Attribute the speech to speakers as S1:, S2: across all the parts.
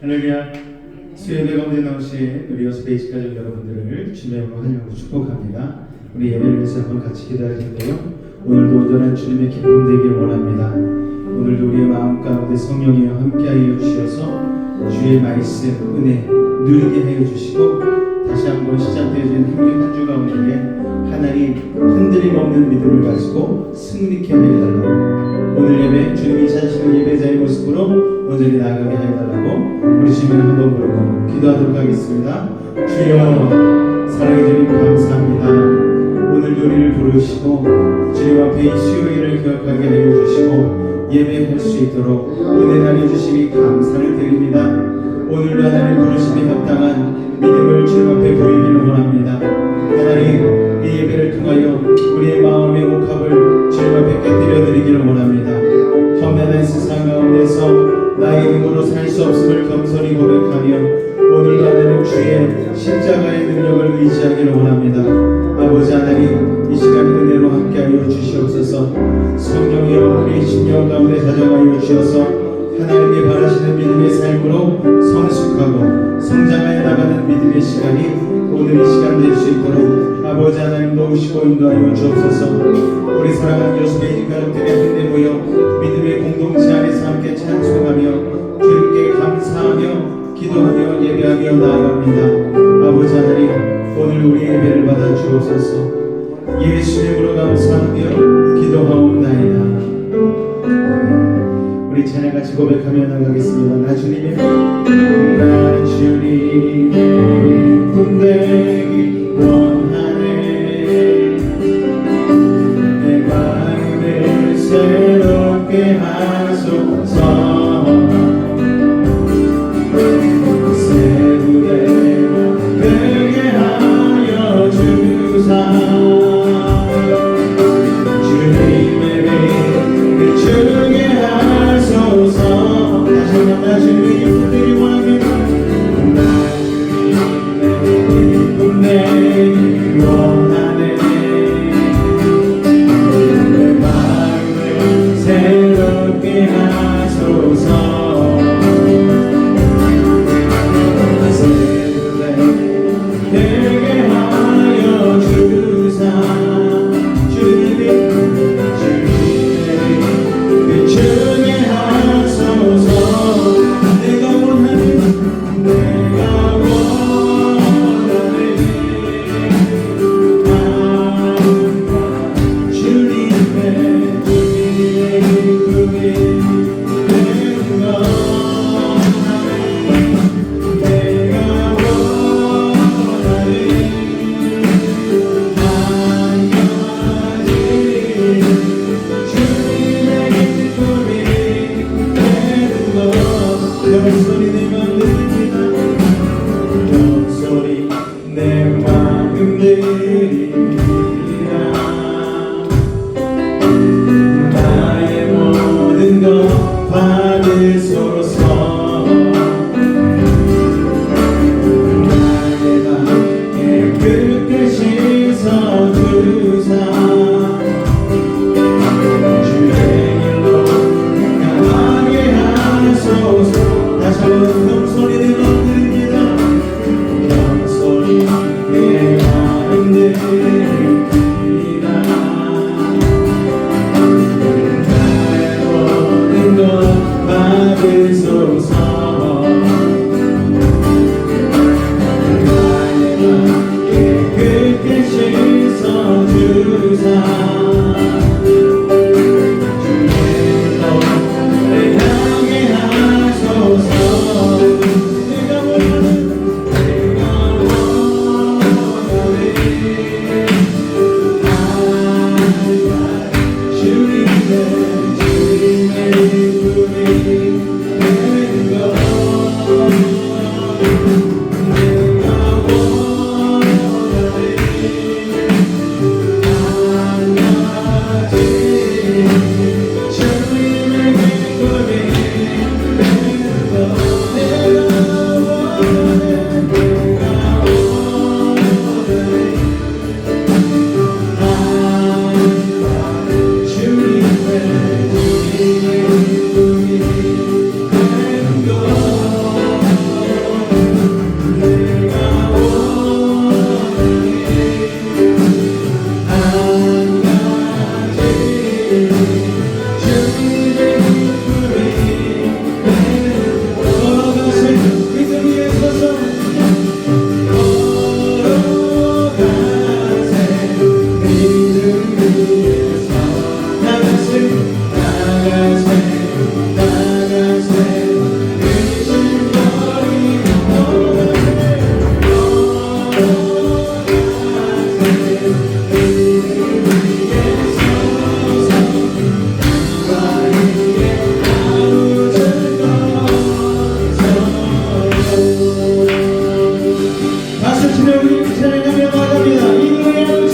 S1: 할렐루야. 수요예배 가운데 나오신 우리 여스페이스 가족 여러분들을 주님의 환영으로 축복합니다. 우리 예배를 위해서 한번 같이 기도할 텐데요. 오늘도 온전한 주님의 기쁨 되길 원합니다. 오늘도 우리의 마음 가운데 성령이여 함께하여 주셔서 주의 말씀, 은혜 누리게 하여 주시고 한번 시작되어진 한 주 가운데 하나님 흔들림 없는 믿음을 가지고 승리케 하여 달라고 오늘 예배 주님이 찾으시는 예배자의 모습으로 온전히 나아가게 하여 달라고 우리 주님을 한번 부르고 기도하도록 하겠습니다. 주여 사랑해 주님 감사합니다. 오늘 우리를 부르시고 주님 앞에 이 수요일을 기억하게 하여 주시고 예배할 수 있도록 은혜 나눠주시니 감사를 드립니다. 오늘도 하나님 부르심에 합당한 믿음을 주님 앞에 보이기를 원합니다. 하나님 이 예배를 통하여 우리의 마음의 옥합을 주님 앞에 깨뜨려 드리기를 원합니다. 험난한 세상 가운데서 나의 힘으로 살 수 없음을 겸손히 고백하며 오늘도 하나님 주의 십자가의 능력을 의지하기를 원합니다. 아버지 하나님 이 시간 은혜로 함께하여 주시옵소서. 성령이여 우리 심령 가운데 찾아가여 주셔서 하나님이 바라시는 믿음의 삶으로 성숙하고 성장하여 나가는 믿음의 시간이 오늘 이 시간 될 수 있도록 아버지 하나님 도우시고 인도하여 주옵소서. 우리 사랑하는 요스베이 가족들이 한데 모여 믿음의 공동체 안에서 함께 찬송하며 주님께 감사하며 기도하며 예배하며 나아갑니다. 아버지 하나님 오늘 우리 예배를 받아 주옵소서. 예수님으로 감사하며 기도하옵나이다. 우리 찬양같이 고백하며 나가겠습니다. 나 주님의 품 되기 원하네. 내 마음을 새롭게 하소서. 주님의 다시 주여 우리 찬양하며 나갑니다. 이 노래를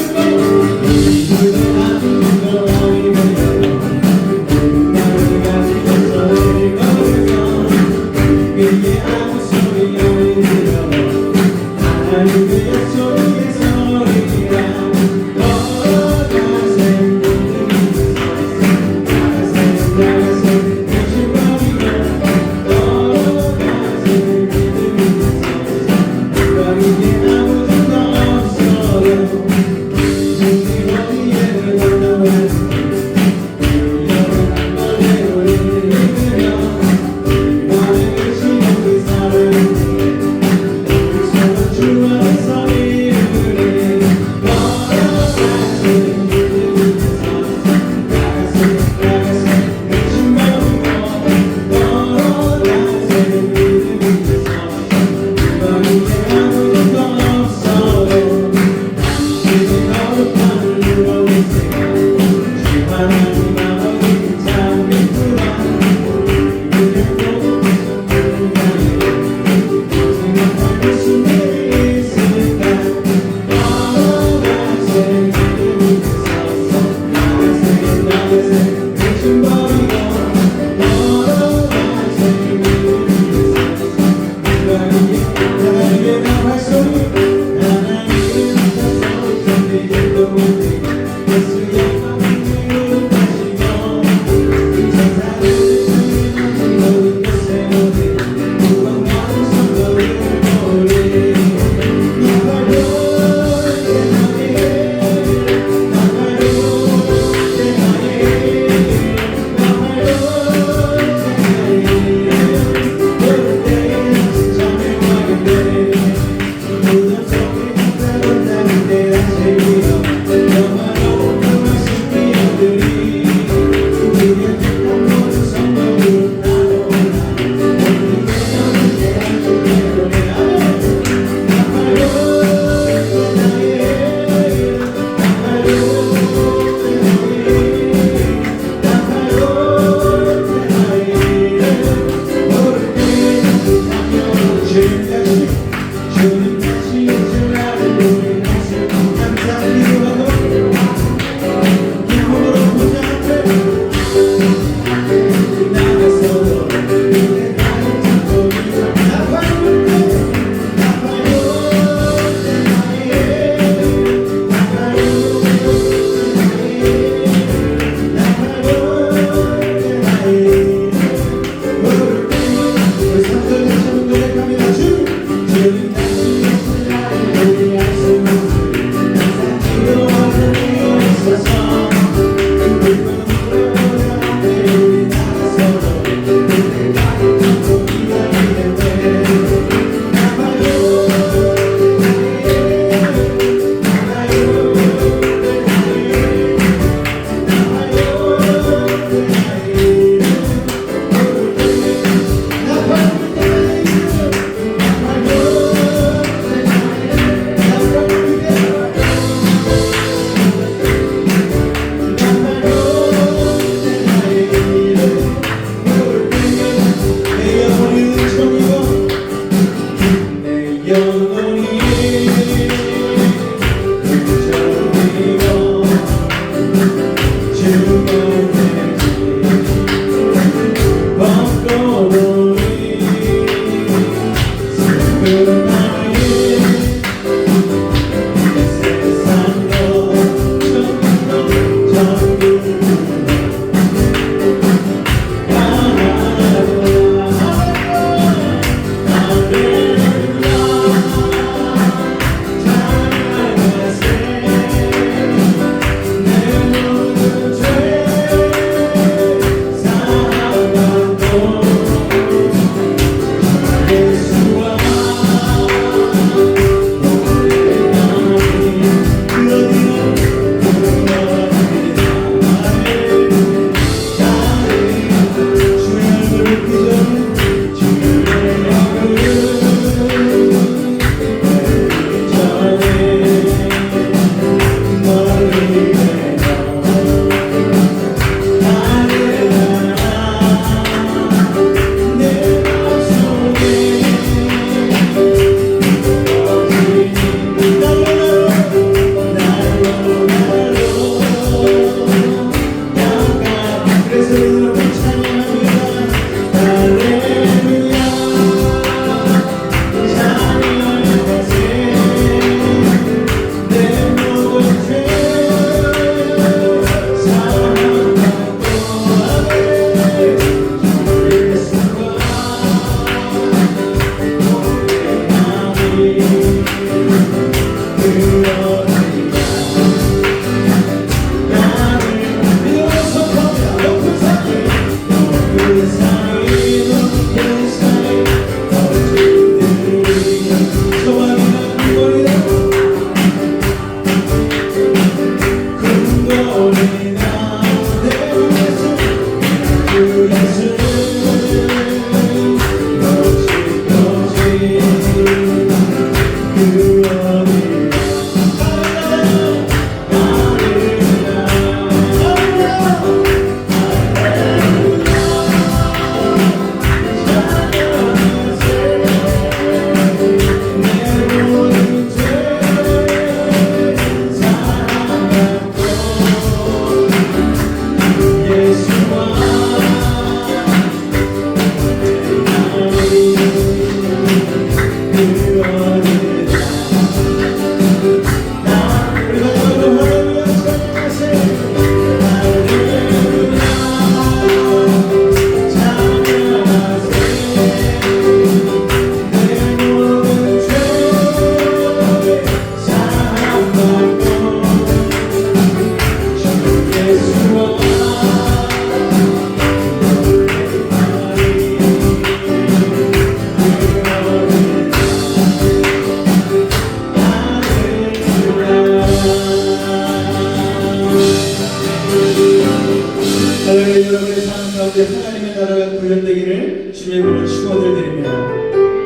S1: 가운데 하나님의 나라가 구현되기를 주님의 이름으로 축원을 드립니다.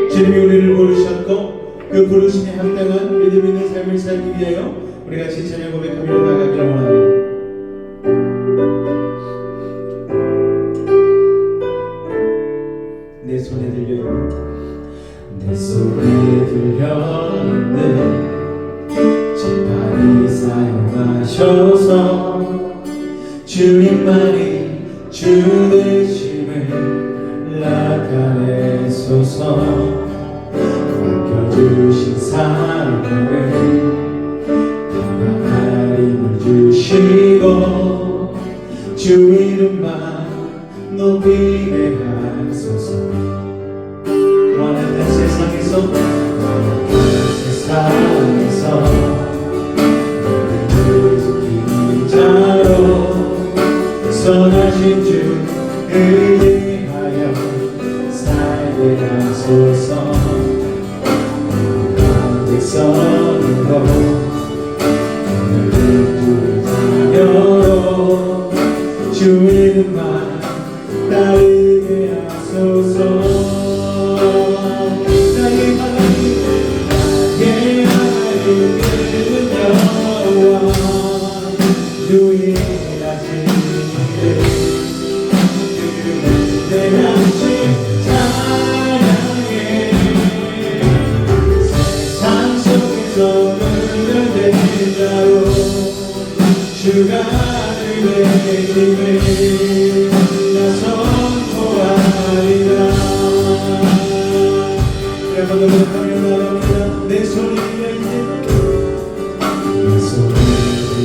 S1: 주님이 우리를 부르셨고 그 부르심에 합당한 믿음 있는 삶을 살기 위하여 우리 같이 찬양 고백하며 나가기를 원합니다. 내 손에 들려있는 내 손에 들려있는 지팡이 사용하셔서 주님만이 주 되심을 나타내소서. 맡겨주신 사명을 감당할 힘을 주시고 주 이름만 높이게 하소서. 원하는 세상에서 너를 지키는 자로 선하신 주 의지하여 살게 하소서. 가운데서는 오늘은 주를 자녀로 주 이름만 따르게 하소서. 나의 하나님 나의 하나님은 여호와 유일하신 내 양심 찬양해. 세상 속에서 구별된 자로 주가 되심을 나 선포하리라. 여러분 노래하며 나갑니다. 내 손이 들려있네 내 손이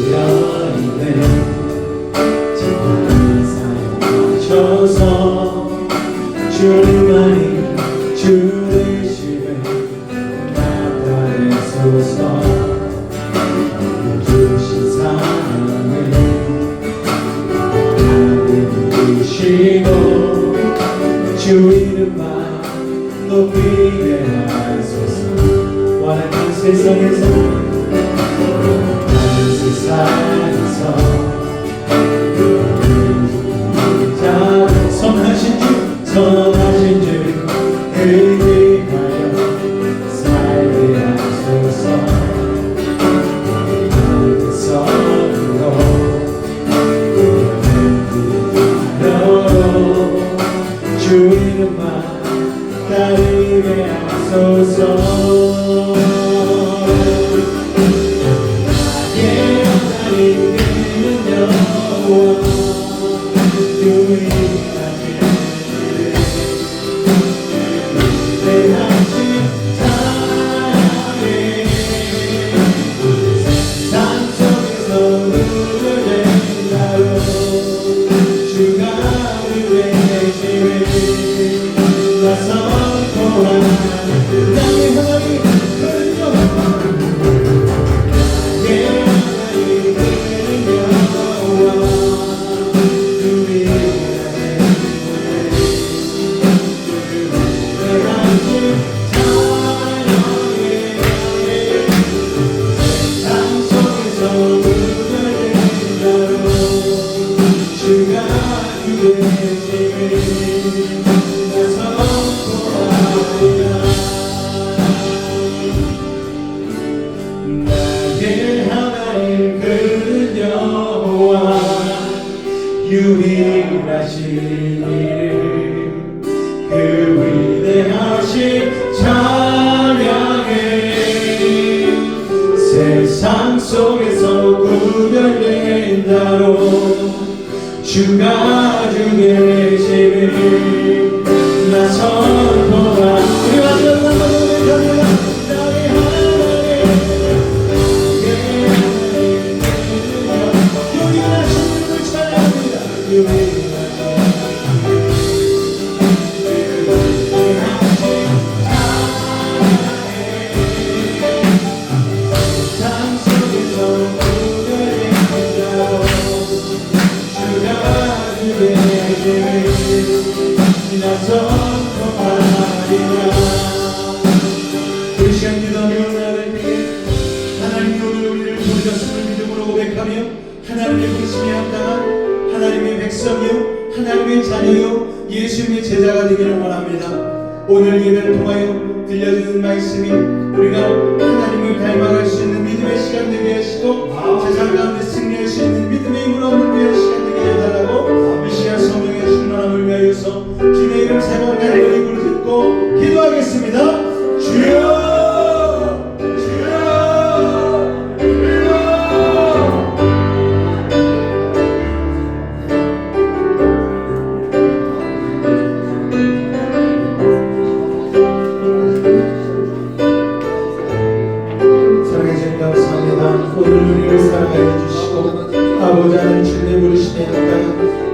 S1: 들려있네 지팡이 사용하셔서 주님만이 주 되심을 나타내소서. 주신 사랑을 하나님 주시고 주 이름만 높이게 하소서. 원하는 세상에서 선하신 주 의지하여 살게 하소서. 가운데서로 주 이름만 따르게 하소서. 나의 하나님은 여호와 유일하신 내 양심 찬양해. 세상 속에서 구별된 자로 주가 되심을 나 선포하리. 나의 하나님 큰 여호와 나의 하나님은 여호와 유일하신 내 양심 찬양해. 세상 속에서 구별된 자로 주가 되심을 나 선포하리라. 나의 하나님 그는 여호와 유일하신 이름 그 위대하신 찬양해. 세상 속에서 구별된 자로 주가 주게 되심을 나 선포하리. 우리 완전 한번 고백합니다. 나의 하나님 유일하신 이름을 찬양합니다. 세상 속에서 구별된 자로 주가 주게 되심을 나 선포하리. 하나님의 자녀요 예수님의 제자가 되기를 원합니다. 오늘 예배를 통하여 들려주는 말씀이 우리가 하나님을 닮아갈 수 있는 믿음의 시간 되게 하시고 세상 가운데 승리할 수 있는 믿음의 힘을 얻는 위한 시간 되게 해달라고 이 시간 성령의 충만함을 위하여서 주님의 이름 세 번 간절히 부르짖고 기도하겠습니다. 주여 아버지 하나님 주님의 부르심에 따라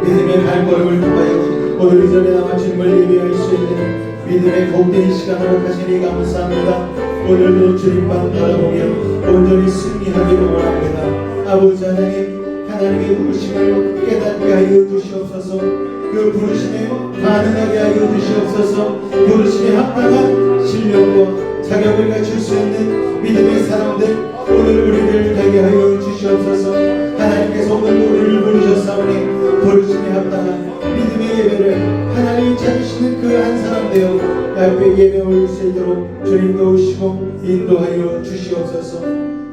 S1: 믿음의 발걸음을 통하여 오늘 이 전에 남아 주님을 예배할 수 있는 믿음의 복된 시간으로 하시니 감사합니다. 오늘도 주님만 바라보며 온전히 승리하기를 원합니다. 아버지 하나님 하나님의 부르심을 깨닫게 하여 주시옵소서. 그 부르심에 반응하게 하여 주시옵소서. 부르심에 합당한 실력과 자격을 갖출 수 있는 믿음의 사람들 오늘 우리를 되게 하여 주시옵소서. 하나님께서 오늘 우리를 부르셨사오니 부르심에 합당한 믿음의 예배를 하나님이 찾으시는 그 한 사람 되어 앞에 예배 올릴 수 있도록 주님 도우시고 인도하여 주시옵소서.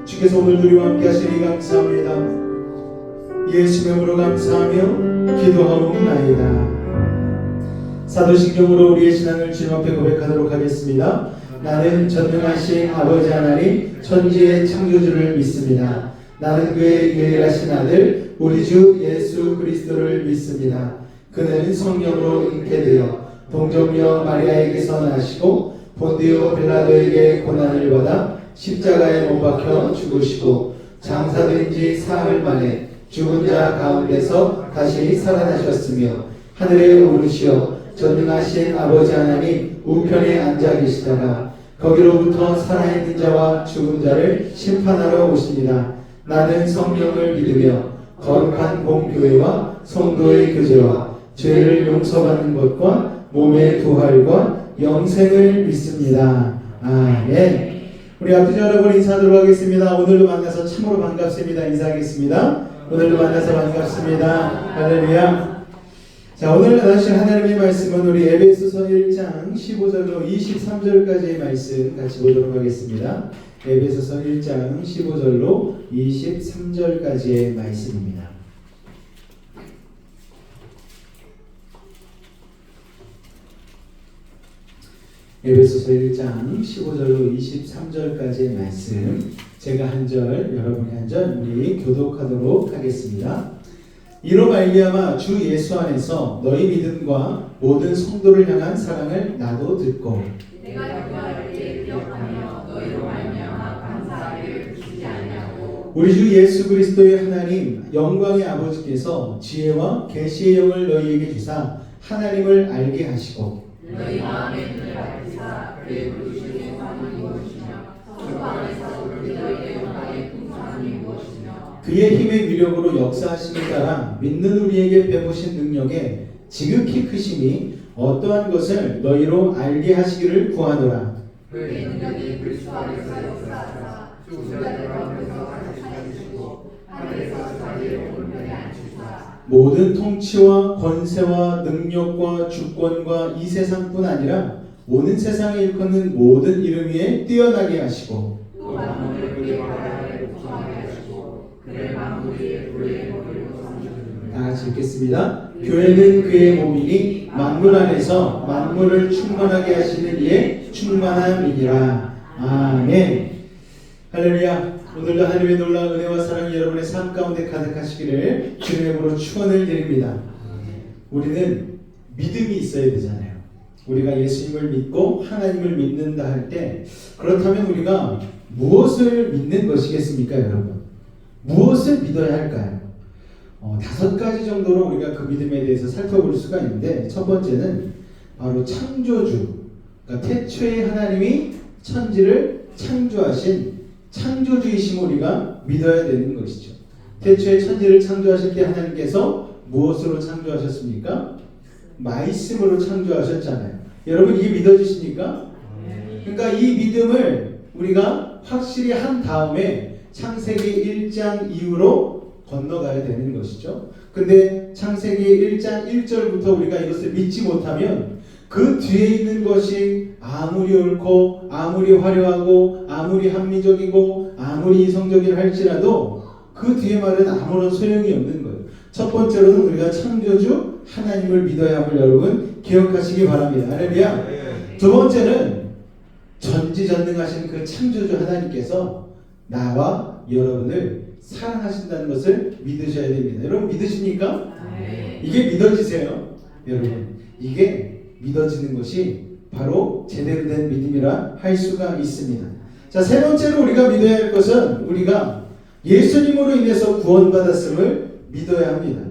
S1: 주께서 오늘 우리와 함께 하시니 감사합니다. 예수 이름으로 감사하며 기도하옵나이다. 사도신경으로 우리의 신앙을 주님 앞에 고백하도록 하겠습니다. 나는 전능하신 아버지 하나님 천지의 창조주를 믿습니다. 나는 그의 유일하신 아들 우리 주 예수 그리스도를 믿습니다. 그는 성령으로 잉태되어 동정녀 마리아에게서 나시고 본디오 빌라도에게 고난을 받아 십자가에 못 박혀 죽으시고 장사된 지 사흘 만에 죽은 자 가운데서 다시 살아나셨으며 하늘에 오르시어 전능하신 아버지 하나님 우편에 앉아 계시다가 거기로부터 살아있는 자와 죽은 자를 심판하러 오십니다. 나는 성령을 믿으며 거룩한 공교회와 성도의 교제와 죄를 용서받는 것과 몸의 부활과 영생을 믿습니다. 아멘. 우리 앞뒤 여러분 인사하도록 하겠습니다. 오늘도 만나서 참으로 반갑습니다. 인사하겠습니다. 오늘도 만나서 반갑습니다. 할렐루야. 자, 오늘 나누실 하나님의 말씀은 우리 에베소서 1장 15절로 23절까지의 말씀 같이 보도록 하겠습니다. 에베소서 1장 15절로 23절까지의 말씀입니다. 에베소서 1장 15절로 23절까지의 말씀 제가 한 절, 여러분이 한 절 우리 교독하도록 하겠습니다. 이로 말미암아 주 예수 안에서 너희 믿음과 모든 성도를 향한 사랑을 나도 듣고
S2: 내가 영광을 기억하며 너희로 말미암아 감사하기를 그치지 아니하고
S1: 우리 주 예수 그리스도의 하나님 영광의 아버지께서 지혜와 계시의 영을 너희에게 주사 하나님을 알게 하시고
S2: 너희 마음의 눈을 밝히사 그의 부르심의 소망이 무엇이며 성도 안에서 우리 너희의 영광의 풍성함이 무엇이며
S1: 그의 힘의 위력으로 역사하심에 따라 믿는 우리에게 베푸신 능력에 지극히 크심이 어떠한 것을 너희로 알게 하시기를 구하노라.
S2: 그의 능력이 그리스도 안에서 역사하사 죽은 자들 가운데서 다시 살리시고 하늘에서 자기의 오른편에 앉히사
S1: 모든 통치와 권세와 능력과 주권과 이 세상뿐 아니라 오는 세상에 일컫는 모든 이름 위에 뛰어나게 하시고
S2: 또 만물을 그의 바다에 복종하게 하시고 그의 만물 위에 불의 머리로 삼으셨느니라.
S1: 다 같이 읽겠습니다. 교회는 그의 몸이니 만물 안에서 만물을 충만하게 하시는 이의 충만함이니라. 아멘. 할렐루야. 오늘도 하나님의 놀라운 은혜와 사랑이 여러분의 삶 가운데 가득하시기를 주님의 이름으로 축원을 드립니다. 우리는 믿음이 있어야 되잖아요. 우리가 예수님을 믿고 하나님을 믿는다 할 때 그렇다면 우리가 무엇을 믿는 것이겠습니까, 여러분? 무엇을 믿어야 할까요? 5가지 정도로 우리가 그 믿음에 대해서 살펴볼 수가 있는데 첫 번째는 바로 창조주, 그러니까 태초에 하나님이 천지를 창조하신 창조주이심을 우리가 믿어야 되는 것이죠. 태초에 천지를 창조하실 때 하나님께서 무엇으로 창조하셨습니까? 말씀으로 창조하셨잖아요. 여러분 이게 믿어지십니까? 그러니까 이 믿음을 우리가 확실히 한 다음에 창세기 1장 이후로 건너가야 되는 것이죠. 근데 창세기 1장 1절부터 우리가 이것을 믿지 못하면 그 뒤에 있는 것이 아무리 옳고 아무리 화려하고 아무리 합리적이고 아무리 이성적이라 할지라도 그 뒤에 말은 아무런 소용이 없는 거예요. 첫 번째로는 우리가 창조주 하나님을 믿어야 함을 여러분 기억하시기 바랍니다. 할렐루야. 두 번째는 전지전능하신 그 창조주 하나님께서 나와 여러분을 사랑하신다는 것을 믿으셔야 됩니다. 여러분 믿으십니까? 이게 믿어지세요? 여러분 이게 믿어지는 것이 바로 제대로 된 믿음이라 할 수가 있습니다. 자, 세 번째로 우리가 믿어야 할 것은 우리가 예수님으로 인해서 구원받았음을 믿어야 합니다.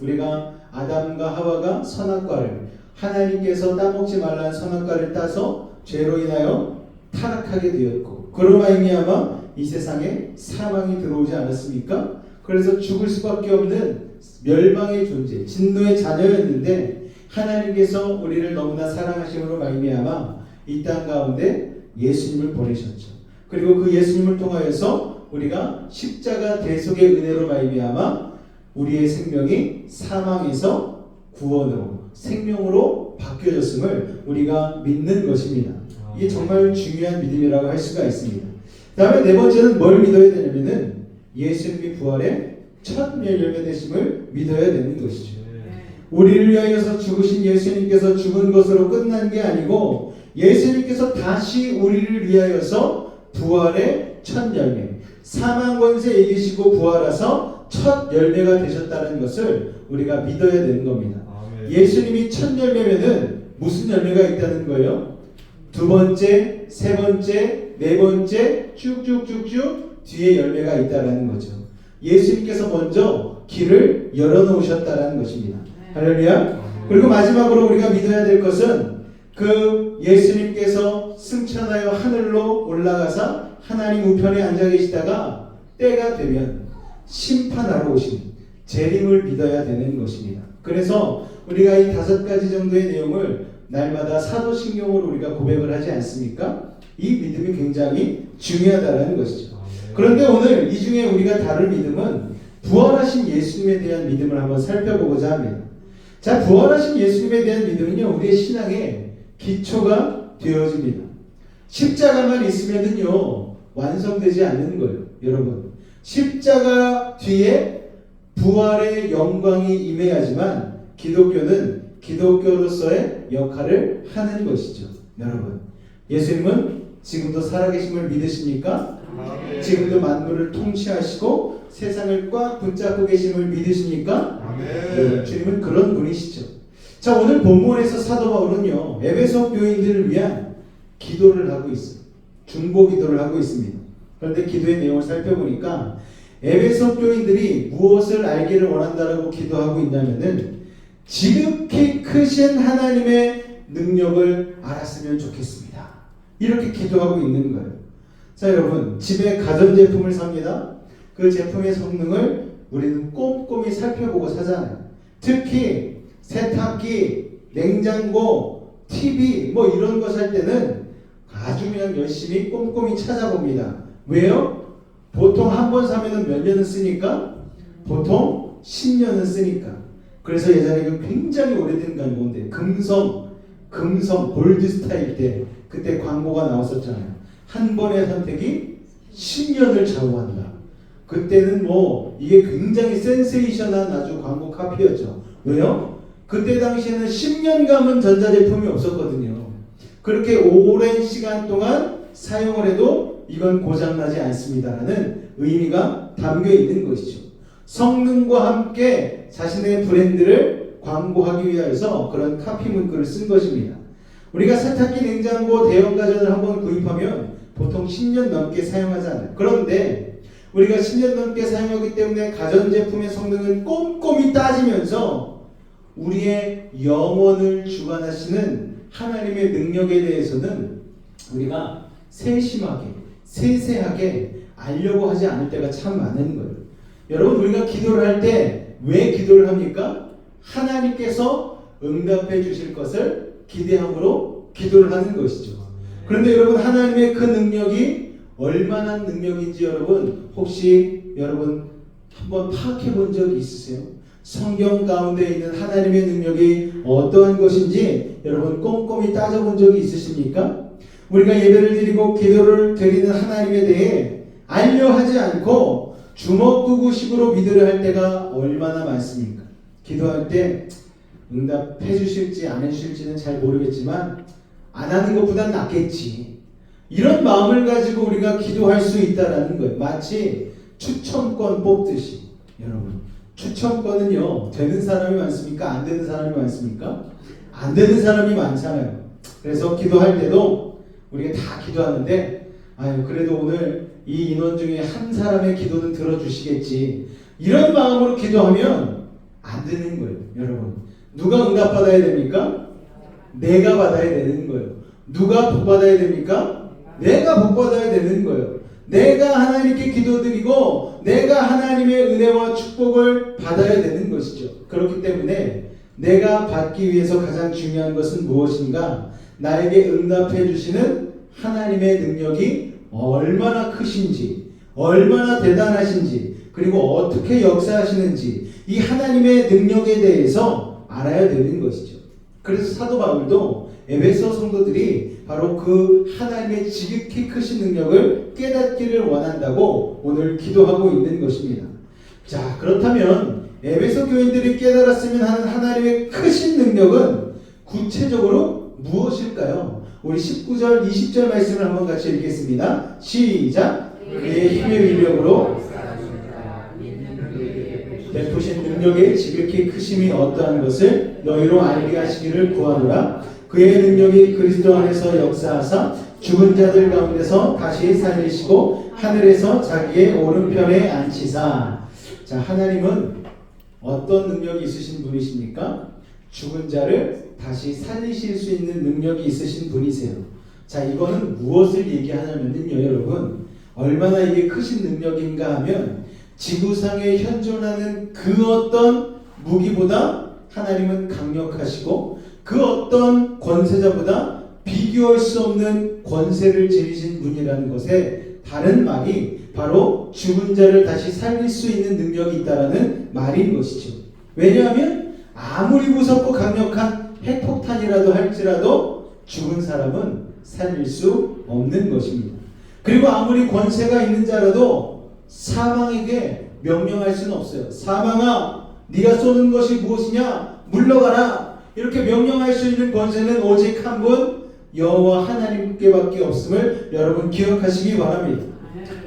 S1: 우리가 아담과 하와가 선악과를 하나님께서 따먹지 말라는 선악과를 따서 죄로 인하여 타락하게 되었고 그로 말미암아 이 세상에 사망이 들어오지 않았습니까? 그래서 죽을 수밖에 없는 멸망의 존재, 진노의 자녀였는데 하나님께서 우리를 너무나 사랑하심으로 말미암아 이 땅 가운데 예수님을 보내셨죠. 그리고 그 예수님을 통하여서 우리가 십자가 대속의 은혜로 말미암아 우리의 생명이 사망에서 구원으로 생명으로 바뀌어졌음을 우리가 믿는 것입니다. 이게 정말 중요한 믿음이라고 할 수가 있습니다. 다음에 네 번째는 뭘 믿어야 되냐면은 예수님이 부활의 첫 열매 되심을 믿어야 되는 것이죠. 우리를 위하여서 죽으신 예수님께서 죽은 것으로 끝난 게 아니고 예수님께서 다시 우리를 위하여서 부활의 첫 열매, 사망 권세 이기시고 부활하서 첫 열매가 되셨다는 것을 우리가 믿어야 되는 겁니다. 예수님이 첫 열매면은 무슨 열매가 있다는 거예요? 두 번째, 세 번째, 네 번째 쭉쭉쭉쭉 뒤에 열매가 있다는 거죠. 예수님께서 먼저 길을 열어놓으셨다는 것입니다. 할렐루야. 그리고 마지막으로 우리가 믿어야 될 것은 그 예수님께서 승천하여 하늘로 올라가사 하나님 우편에 앉아 계시다가 때가 되면 심판하러 오신 재림을 믿어야 되는 것입니다. 그래서 우리가 이 5가지 정도의 내용을 날마다 사도신경으로 우리가 고백을 하지 않습니까? 이 믿음이 굉장히 중요하다는 것이죠. 그런데 오늘 이 중에 우리가 다룰 믿음은 부활하신 예수님에 대한 믿음을 한번 살펴보고자 합니다. 자, 부활하신 예수님에 대한 믿음은요, 우리의 신앙의 기초가 되어집니다. 십자가만 있으면은요, 완성되지 않는 거예요. 여러분, 십자가 뒤에 부활의 영광이 임해야지만 기독교는 기독교로서의 역할을 하는 것이죠. 여러분, 예수님은 지금도 살아계심을 믿으십니까? 지금도 만물을 통치하시고 세상을 꽉 붙잡고 계심을 믿으십니까? 네, 주님은 그런 분이시죠. 자, 오늘 본문에서 사도 바울은요, 에베소 교인들을 위한 기도를 하고 있어요. 중보 기도를 하고 있습니다. 그런데 기도의 내용을 살펴보니까 에베소 교인들이 무엇을 알기를 원한다라고 기도하고 있냐면은 지극히 크신 하나님의 능력을 알았으면 좋겠습니다. 이렇게 기도하고 있는 거예요. 자, 여러분, 집에 가전제품을 삽니다. 그 제품의 성능을 우리는 꼼꼼히 살펴보고 사잖아요. 특히 세탁기, 냉장고, TV 뭐 이런 거 살 때는 아주 그냥 열심히 꼼꼼히 찾아봅니다. 왜요? 보통 한 번 사면은 몇 년은 쓰니까? 보통 10년은 쓰니까. 그래서 예전에 그 굉장히 오래된 광고인데 금성 골드 스타일 때 그때 광고가 나왔었잖아요. 한 번의 선택이 10년을 좌우한다. 그때는 뭐 이게 굉장히 센세이션한 아주 광고 카피였죠. 왜요? 그때 당시에는 10년간은 전자제품이 없었거든요. 그렇게 오랜 시간 동안 사용을 해도 이건 고장나지 않습니다라는 의미가 담겨 있는 것이죠. 성능과 함께 자신의 브랜드를 광고하기 위해서 그런 카피 문구를 쓴 것입니다. 우리가 세탁기, 냉장고, 대형 가전을 한번 구입하면 보통 10년 넘게 사용하잖아요. 그런데 우리가 10년 넘게 사용하기 때문에 가전제품의 성능을 꼼꼼히 따지면서 우리의 영혼을 주관하시는 하나님의 능력에 대해서는 우리가 세심하게, 세세하게 알려고 하지 않을 때가 참 많은 거예요. 여러분, 우리가 기도를 할 때 왜 기도를 합니까? 하나님께서 응답해 주실 것을 기대함으로 기도를 하는 것이죠. 그런데 여러분, 하나님의 그 능력이 얼마나 능력인지 여러분 혹시 여러분 한번 파악해 본 적이 있으세요? 성경 가운데 있는 하나님의 능력이 어떠한 것인지 여러분 꼼꼼히 따져본 적이 있으십니까? 우리가 예배를 드리고 기도를 드리는 하나님에 대해 알려 하지 않고 주먹구구식으로 믿으려 할 때가 얼마나 많습니까? 기도할 때 응답해 주실지 안 해주실지는 잘 모르겠지만 안 하는 것보단 낫겠지, 이런 마음을 가지고 우리가 기도할 수 있다라는 거예요. 마치 추첨권 뽑듯이. 여러분, 추첨권은요, 되는 사람이 많습니까? 안 되는 사람이 많습니까? 안 되는 사람이 많잖아요. 그래서 기도할 때도 우리가 다 기도하는데, 아유, 그래도 오늘 이 인원 중에 한 사람의 기도는 들어주시겠지, 이런 마음으로 기도하면 안 되는 거예요. 여러분, 누가 응답받아야 됩니까? 내가 받아야 되는 거예요. 누가 복 받아야 됩니까? 내가 복 받아야 되는 거예요. 내가 하나님께 기도드리고 내가 하나님의 은혜와 축복을 받아야 되는 것이죠. 그렇기 때문에 내가 받기 위해서 가장 중요한 것은 무엇인가? 나에게 응답해 주시는 하나님의 능력이 얼마나 크신지, 얼마나 대단하신지, 그리고 어떻게 역사하시는지, 이 하나님의 능력에 대해서 알아야 되는 것이죠. 그래서 사도 바울도 에베소 성도들이 바로 그 하나님의 지극히 크신 능력을 깨닫기를 원한다고 오늘 기도하고 있는 것입니다. 자, 그렇다면 에베소 교인들이 깨달았으면 하는 하나님의 크신 능력은 구체적으로 무엇일까요? 우리 19절, 20절 말씀을 한번 같이 읽겠습니다. 시작! 그의 힘의 위력으로 베푸신 능력의 지극히 크심이 어떠한 것을 너희로 알게 하시기를 구하노라. 그의 능력이 그리스도 안에서 역사하사 죽은 자들 가운데서 다시 살리시고 하늘에서 자기의 오른편에 앉히사. 자, 하나님은 어떤 능력이 있으신 분이십니까? 죽은 자를 다시 살리실 수 있는 능력이 있으신 분이세요. 자, 이거는 무엇을 얘기하냐면요, 여러분, 얼마나 이게 크신 능력인가 하면 지구상에 현존하는 그 어떤 무기보다 하나님은 강력하시고 그 어떤 권세자보다 비교할 수 없는 권세를 지니신 분이라는 것에 다른 말이 바로 죽은 자를 다시 살릴 수 있는 능력이 있다라는 말인 것이죠. 왜냐하면 아무리 무섭고 강력한 핵폭탄이라도 할지라도 죽은 사람은 살릴 수 없는 것입니다. 그리고 아무리 권세가 있는 자라도 사망에게 명령할 수는 없어요. 사망아, 네가 쏘는 것이 무엇이냐? 물러가라. 이렇게 명령할 수 있는 권세는 오직 한 분, 여호와 하나님께밖에 없음을 여러분 기억하시기 바랍니다.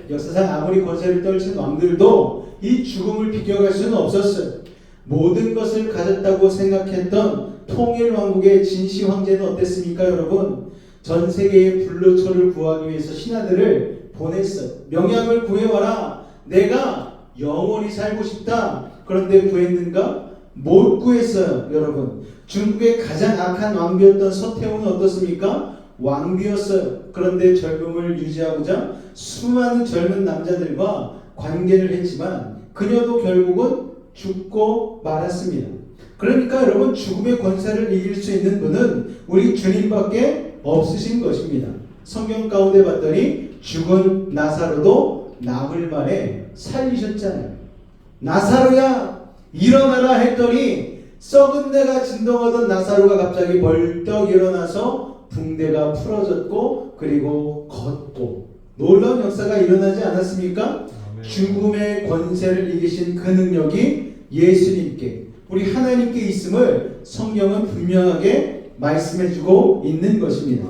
S1: 역사상 아무리 권세를 떨친 왕들도 이 죽음을 비껴갈 수는 없었어요. 모든 것을 가졌다고 생각했던 통일 왕국의 진시 황제는 어땠습니까, 여러분? 전 세계의 불로초를 구하기 위해서 신하들을 보냈어요. 명약을 구해와라. 내가 영원히 살고 싶다. 그런데 구했는가? 못 구했어요, 여러분. 중국의 가장 악한 왕비였던 서태후는 어떻습니까? 왕비였어요. 그런데 젊음을 유지하고자 수많은 젊은 남자들과 관계를 했지만 그녀도 결국은 죽고 말았습니다. 그러니까 여러분, 죽음의 권세를 이길 수 있는 분은 우리 주님밖에 없으신 것입니다. 성경 가운데 봤더니 죽은 나사로도 나흘 만에 살리셨잖아요. 나사로야 일어나라 했더니 썩은 데가 진동하던 나사로가 갑자기 벌떡 일어나서 붕대가 풀어졌고 그리고 걷고, 놀라운 역사가 일어나지 않았습니까? 죽음의 권세를 이기신 그 능력이 예수님께, 우리 하나님께 있음을 성경은 분명하게 말씀해주고 있는 것입니다.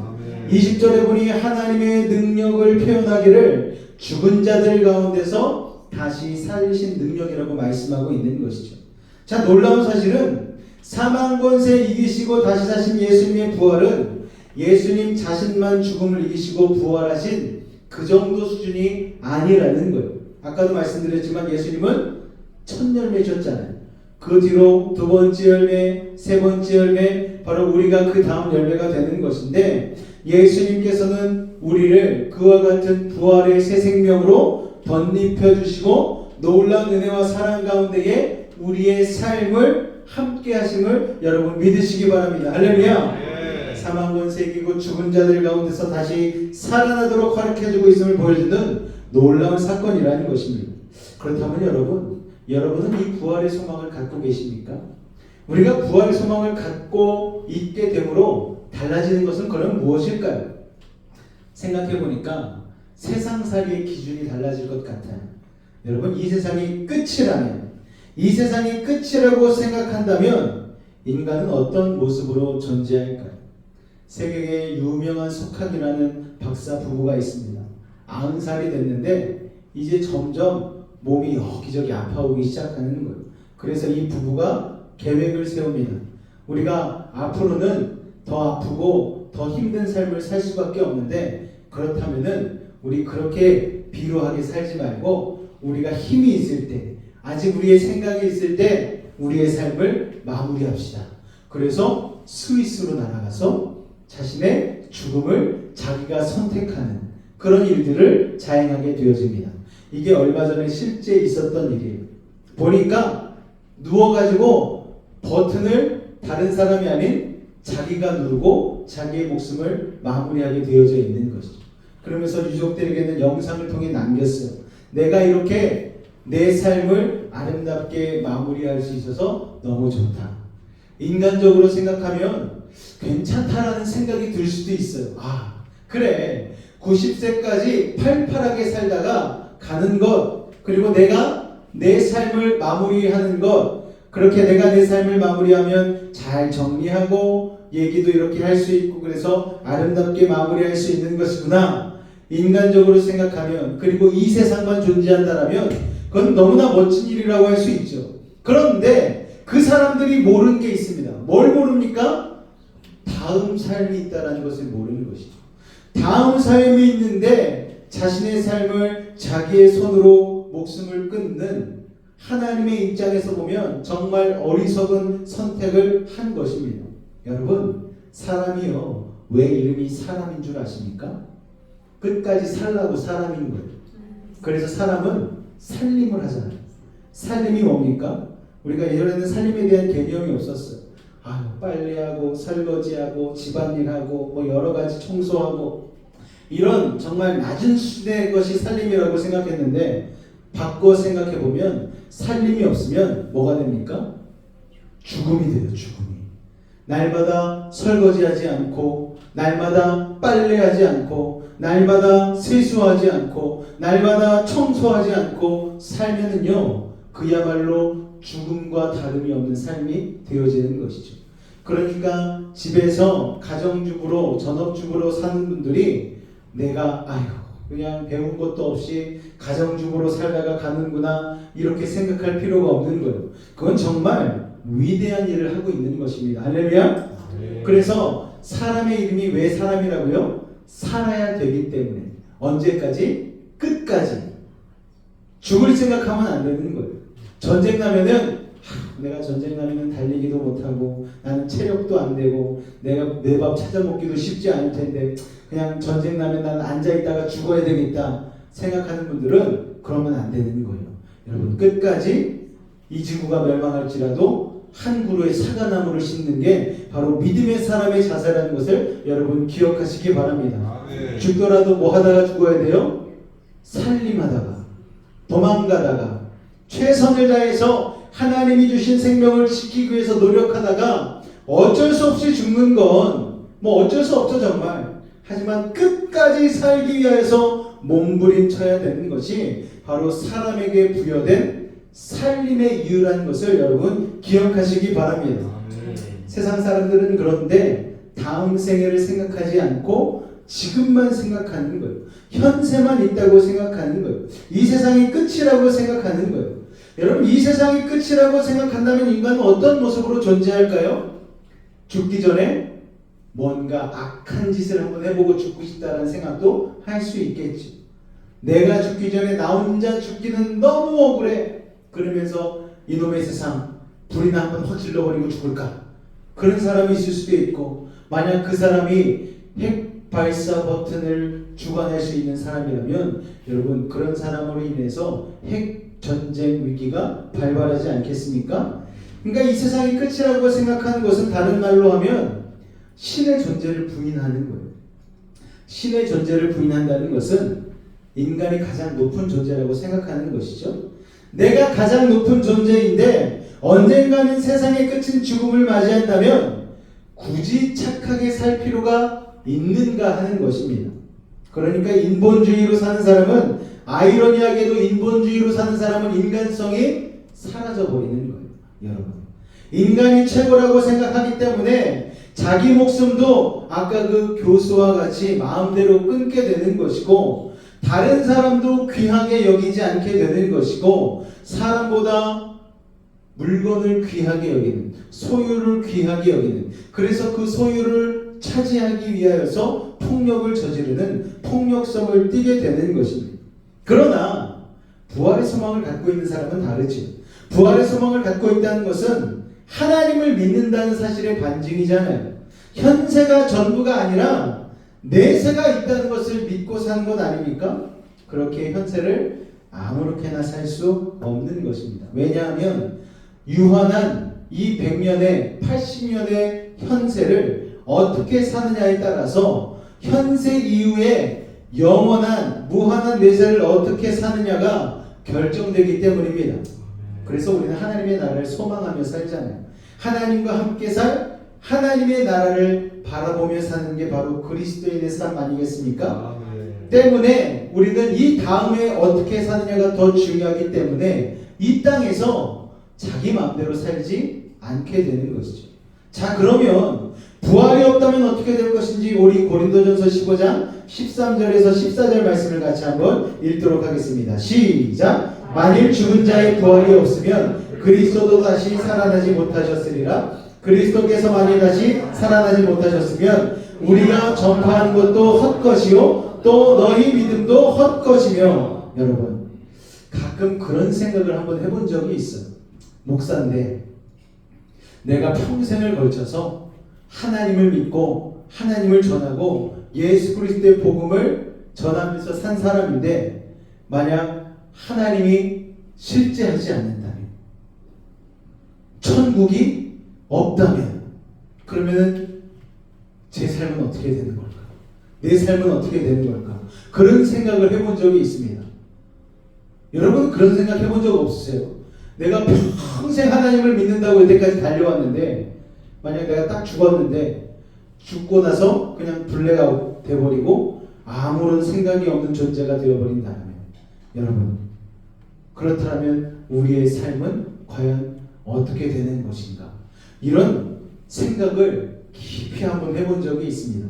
S1: 20절에 보니 하나님의 능력을 표현하기를 죽은 자들 가운데서 다시 살리신 능력이라고 말씀하고 있는 것이죠. 자, 놀라운 사실은 사망 권세 이기시고 다시 사신 예수님의 부활은 예수님 자신만 죽음을 이기시고 부활하신 그 정도 수준이 아니라는 거예요. 아까도 말씀드렸지만 예수님은 첫 열매셨잖아요. 그 뒤로 두 번째 열매, 세 번째 열매, 바로 우리가 그 다음 열매가 되는 것인데, 예수님께서는 우리를 그와 같은 부활의 새 생명으로 덧입혀 주시고 놀라운 은혜와 사랑 가운데에 우리의 삶을 함께 하심을 여러분 믿으시기 바랍니다. 할렐루야. 사망 권세 이기고 죽은 자들 가운데서 다시 살아나도록 가르쳐주고 있음을 보여주는 놀라운 사건이라는 것입니다. 그렇다면 여러분, 여러분은 이 부활의 소망을 갖고 계십니까? 우리가 부활의 소망을 갖고 있게 되므로 달라지는 것은 그럼 무엇일까요? 생각해 보니까 세상살이의 기준이 달라질 것 같아요. 여러분, 이 세상이 끝이라면, 이 세상이 끝이라고 생각한다면 인간은 어떤 모습으로 존재할까요? 세계의 유명한 석학이라는 박사 부부가 있습니다. 90살이 됐는데 이제 점점 몸이 여기저기 아파오기 시작하는 거예요. 그래서 이 부부가 계획을 세웁니다. 우리가 앞으로는 더 아프고 더 힘든 삶을 살 수밖에 없는데, 그렇다면은 우리 그렇게 비루하게 살지 말고 우리가 힘이 있을 때, 아직 우리의 생각이 있을 때 우리의 삶을 마무리합시다. 그래서 스위스로 날아가서 자신의 죽음을 자기가 선택하는 그런 일들을 자행하게 되어집니다. 이게 얼마 전에 실제 있었던 일이에요. 보니까 누워가지고 버튼을 다른 사람이 아닌 자기가 누르고 자기의 목숨을 마무리하게 되어져 있는 것이죠. 그러면서 유족들에게는 영상을 통해 남겼어요. 내가 이렇게 내 삶을 아름답게 마무리할 수 있어서 너무 좋다. 인간적으로 생각하면 괜찮다라는 생각이 들 수도 있어요. 아, 그래. 90세까지 팔팔하게 살다가 가는 것, 그리고 내가 내 삶을 마무리하는 것, 그렇게 내가 내 삶을 마무리하면 잘 정리하고 얘기도 이렇게 할 수 있고 그래서 아름답게 마무리할 수 있는 것이구나. 인간적으로 생각하면, 그리고 이 세상만 존재한다라면 그건 너무나 멋진 일이라고 할 수 있죠. 그런데 그 사람들이 모르는 게 있습니다. 뭘 모릅니까? 다음 삶이 있다는 것을 모르는 것이죠. 다음 삶이 있는데 자신의 삶을 자기의 손으로 목숨을 끊는, 하나님의 입장에서 보면 정말 어리석은 선택을 한 것입니다. 여러분, 사람이요, 왜 이름이 사람인 줄 아십니까? 끝까지 살라고 사람인 거예요. 그래서 사람은 살림을 하잖아요. 살림이 뭡니까? 우리가 예전에는 살림에 대한 개념이 없었어요. 빨래하고 설거지하고 집안일하고 뭐 여러 가지 청소하고 이런 정말 낮은 수준의 것이 살림이라고 생각했는데, 바꿔 생각해 보면 살림이 없으면 뭐가 됩니까? 죽음이 돼요. 죽음이. 날마다 설거지하지 않고, 날마다 빨래하지 않고, 날마다 세수하지 않고, 날마다 청소하지 않고 살면은요, 그야말로 죽음과 다름이 없는 삶이 되어지는 것이죠. 그러니까 집에서 가정주부로, 전업주부로 사는 분들이 내가 그냥 배운 것도 없이 가정주부로 살다가 가는구나 이렇게 생각할 필요가 없는 거예요. 그건 정말 위대한 일을 하고 있는 것입니다. 할렐루야. 네. 그래서 사람의 이름이 왜 사람이라고요? 살아야 되기 때문에. 언제까지? 끝까지. 죽을 생각하면 안 되는 거예요. 전쟁 나면은 내가 전쟁 나면은 달리기도 못하고 나는 체력도 안 되고 내가 내 밥 찾아 먹기도 쉽지 않을 텐데 그냥 전쟁 나면 나는 앉아 있다가 죽어야 되겠다 생각하는 분들은 그러면 안 되는 거예요. 여러분, 끝까지 이 지구가 멸망할지라도 한 그루의 사과나무를 심는 게 바로 믿음의 사람의 자세라는 것을 여러분 기억하시기 바랍니다. 죽더라도 뭐 하다가 죽어야 돼요? 살림하다가, 도망가다가, 최선을 다해서 하나님이 주신 생명을 지키기 위해서 노력하다가 어쩔 수 없이 죽는 건 뭐 어쩔 수 없죠 정말. 하지만 끝까지 살기 위해서 몸부림쳐야 되는 것이 바로 사람에게 부여된 살림의 이유라는 것을 여러분 기억하시기 바랍니다. 세상 사람들은 그런데 다음 생애를 생각하지 않고 지금만 생각하는 거예요. 현세만 있다고 생각하는 거예요. 이 세상이 끝이라고 생각하는 거예요. 여러분, 이 세상이 끝이라고 생각한다면 인간은 어떤 모습으로 존재할까요? 죽기 전에 뭔가 악한 짓을 한번 해보고 죽고 싶다는 생각도 할 수 있겠지. 내가 죽기 전에 나 혼자 죽기는 너무 억울해. 그러면서 이놈의 세상 불이나 한번 확 질러버리고 죽을까? 그런 사람이 있을 수도 있고, 만약 그 사람이 핵 발사 버튼을 주관할 수 있는 사람이라면 여러분, 그런 사람으로 인해서 핵 전쟁 위기가 발발하지 않겠습니까? 그러니까 이 세상이 끝이라고 생각하는 것은 다른 말로 하면 신의 존재를 부인하는 거예요. 신의 존재를 부인한다는 것은 인간이 가장 높은 존재라고 생각하는 것이죠. 내가 가장 높은 존재인데 언젠가는 세상의 끝인 죽음을 맞이한다면 굳이 착하게 살 필요가 있는가 하는 것입니다. 그러니까 인본주의로 사는 사람은, 아이러니하게도 인본주의로 사는 사람은 인간성이 사라져 버리는 거예요. 여러분, 인간이 최고라고 생각하기 때문에 자기 목숨도 아까 그 교수와 같이 마음대로 끊게 되는 것이고, 다른 사람도 귀하게 여기지 않게 되는 것이고, 사람보다 물건을 귀하게 여기는, 소유를 귀하게 여기는, 그래서 그 소유를 차지하기 위하여서 폭력을 저지르는 폭력성을 띠게 되는 것입니다. 그러나 부활의 소망을 갖고 있는 사람은 다르지. 부활의 소망을 갖고 있다는 것은 하나님을 믿는다는 사실의 반증이잖아요. 현세가 전부가 아니라 내세가 있다는 것을 믿고 사는 것 아닙니까? 그렇게 현세를 아무렇게나 살 수 없는 것입니다. 왜냐하면 유한한 이 100년의 80년의 현세를 어떻게 사느냐에 따라서 현세 이후에 영원한 무한한 내세를 어떻게 사느냐가 결정되기 때문입니다. 그래서 우리는 하나님의 나라를 소망하며 살잖아요. 하나님과 함께 살 하나님의 나라를 바라보며 사는 게 바로 그리스도인의 삶 아니겠습니까? 때문에 우리는 이 다음에 어떻게 사느냐가 더 중요하기 때문에 이 땅에서 자기 마음대로 살지 않게 되는 것이죠. 자, 그러면 부활이 없다면 어떻게 될 것인지 우리 고린도전서 15장 13절에서 14절 말씀을 같이 한번 읽도록 하겠습니다. 시작! 만일 죽은 자의 부활이 없으면 그리스도도 다시 살아나지 못하셨으리라. 그리스도께서 만일 다시 살아나지 못하셨으면 우리가 전파하는 것도 헛것이요 또 너희 믿음도 헛것이며. 여러분, 가끔 그런 생각을 한번 해본 적이 있어요. 목사인데 내가 평생을 걸쳐서 하나님을 믿고 하나님을 전하고 예수 그리스도의 복음을 전하면서 산 사람인데, 만약 하나님이 실제하지 않는다면, 천국이 없다면, 그러면 제 삶은 어떻게 되는 걸까? 내 삶은 어떻게 되는 걸까? 그런 생각을 해본 적이 있습니다. 여러분, 그런 생각 해본 적 없으세요? 내가 평생 하나님을 믿는다고 여태까지 달려왔는데, 만약 내가 딱 죽었는데 죽고 나서 그냥 블랙아웃 돼버리고 아무런 생각이 없는 존재가 되어버린다면, 여러분, 그렇다면 우리의 삶은 과연 어떻게 되는 것인가? 이런 생각을 깊이 한번 해본 적이 있습니다.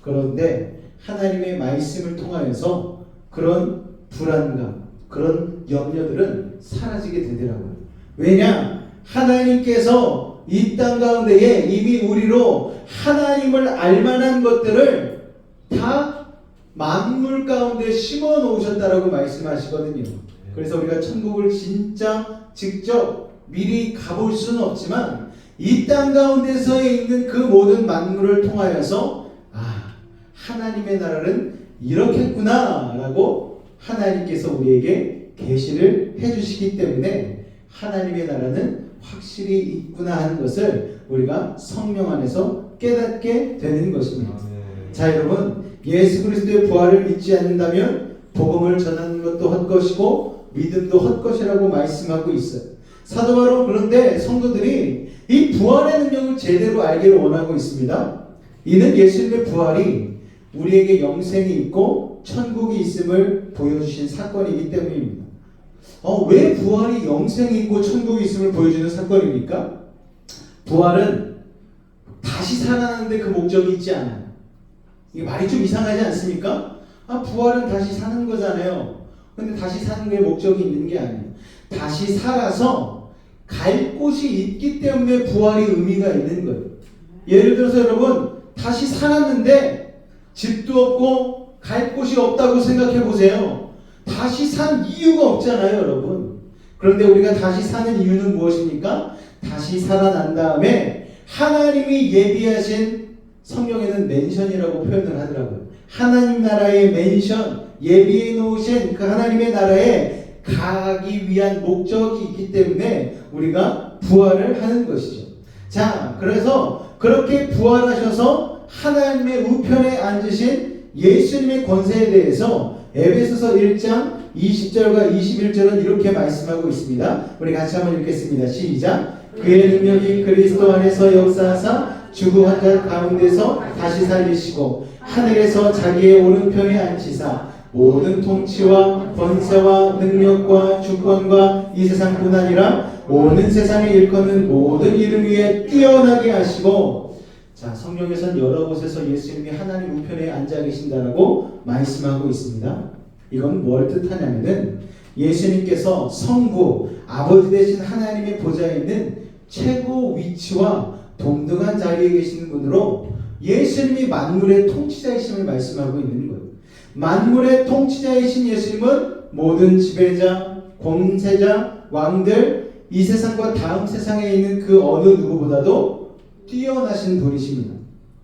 S1: 그런데 하나님의 말씀을 통하여서 그런 불안감, 그런 염려들은 사라지게 되더라고요. 왜냐? 하나님께서 이 땅 가운데에 이미 우리로 하나님을 알만한 것들을 다 만물 가운데 심어 놓으셨다라고 말씀하시거든요. 그래서 우리가 천국을 진짜 직접 미리 가볼 수는 없지만 이 땅 가운데서 있는 그 모든 만물을 통하여서 하나님의 나라는 이렇겠구나 라고 하나님께서 우리에게 계시를 해주시기 때문에 하나님의 나라는 확실히 있구나 하는 것을 우리가 성령 안에서 깨닫게 되는 것입니다. 자, 여러분, 예수 그리스도의 부활을 믿지 않는다면 복음을 전하는 것도 헛것이고 믿음도 헛것이라고 말씀하고 있어요. 사도 바울은 그런데 성도들이 이 부활의 능력을 제대로 알기를 원하고 있습니다. 이는 예수님의 부활이 우리에게 영생이 있고 천국이 있음을 보여주신 사건이기 때문입니다. 왜 부활이 영생이 있고 천국이 있음을 보여주는 사건입니까? 부활은 다시 살아나는데 그 목적이 있지 않아요. 이게 말이 좀 이상하지 않습니까? 부활은 다시 사는 거잖아요. 근데 다시 사는 게 목적이 있는 게 아니에요. 다시 살아서 갈 곳이 있기 때문에 부활이 의미가 있는 거예요. 예를 들어서 여러분, 다시 살았는데 집도 없고 갈 곳이 없다고 생각해 보세요. 다시 산 이유가 없잖아요, 여러분. 그런데 우리가 다시 사는 이유는 무엇입니까? 다시 살아난 다음에 하나님이 예비하신, 성경에는 맨션이라고 표현을 하더라고요. 하나님 나라의 맨션, 예비해 놓으신 그 하나님의 나라에 가기 위한 목적이 있기 때문에 우리가 부활을 하는 것이죠. 자, 그래서 그렇게 부활하셔서 하나님의 우편에 앉으신 예수님의 권세에 대해서 에베소서 1장 20절과 21절은 이렇게 말씀하고 있습니다. 우리 같이 한번 읽겠습니다. 시작. 그의 능력이 그리스도 안에서 역사하사 죽은 환자 가운데서 다시 살리시고 하늘에서 자기의 오른편에 앉히사 모든 통치와 권세와 능력과 주권과 이 세상뿐 아니라 오는 세상에 일컫는 모든 이름 위에 뛰어나게 하시고. 자, 성경에서는 여러 곳에서 예수님이 하나님 우편에 앉아 계신다라고 말씀하고 있습니다. 이건 뭘 뜻하냐면은 예수님께서 성부 아버지 되신 하나님의 보좌에 있는 최고 위치와 동등한 자리에 계시는 분으로 예수님이 만물의 통치자이심을 말씀하고 있는 거예요. 만물의 통치자이신 예수님은 모든 지배자, 권세자, 왕들, 이 세상과 다음 세상에 있는 그 어느 누구보다도 뛰어나신 분이십니다.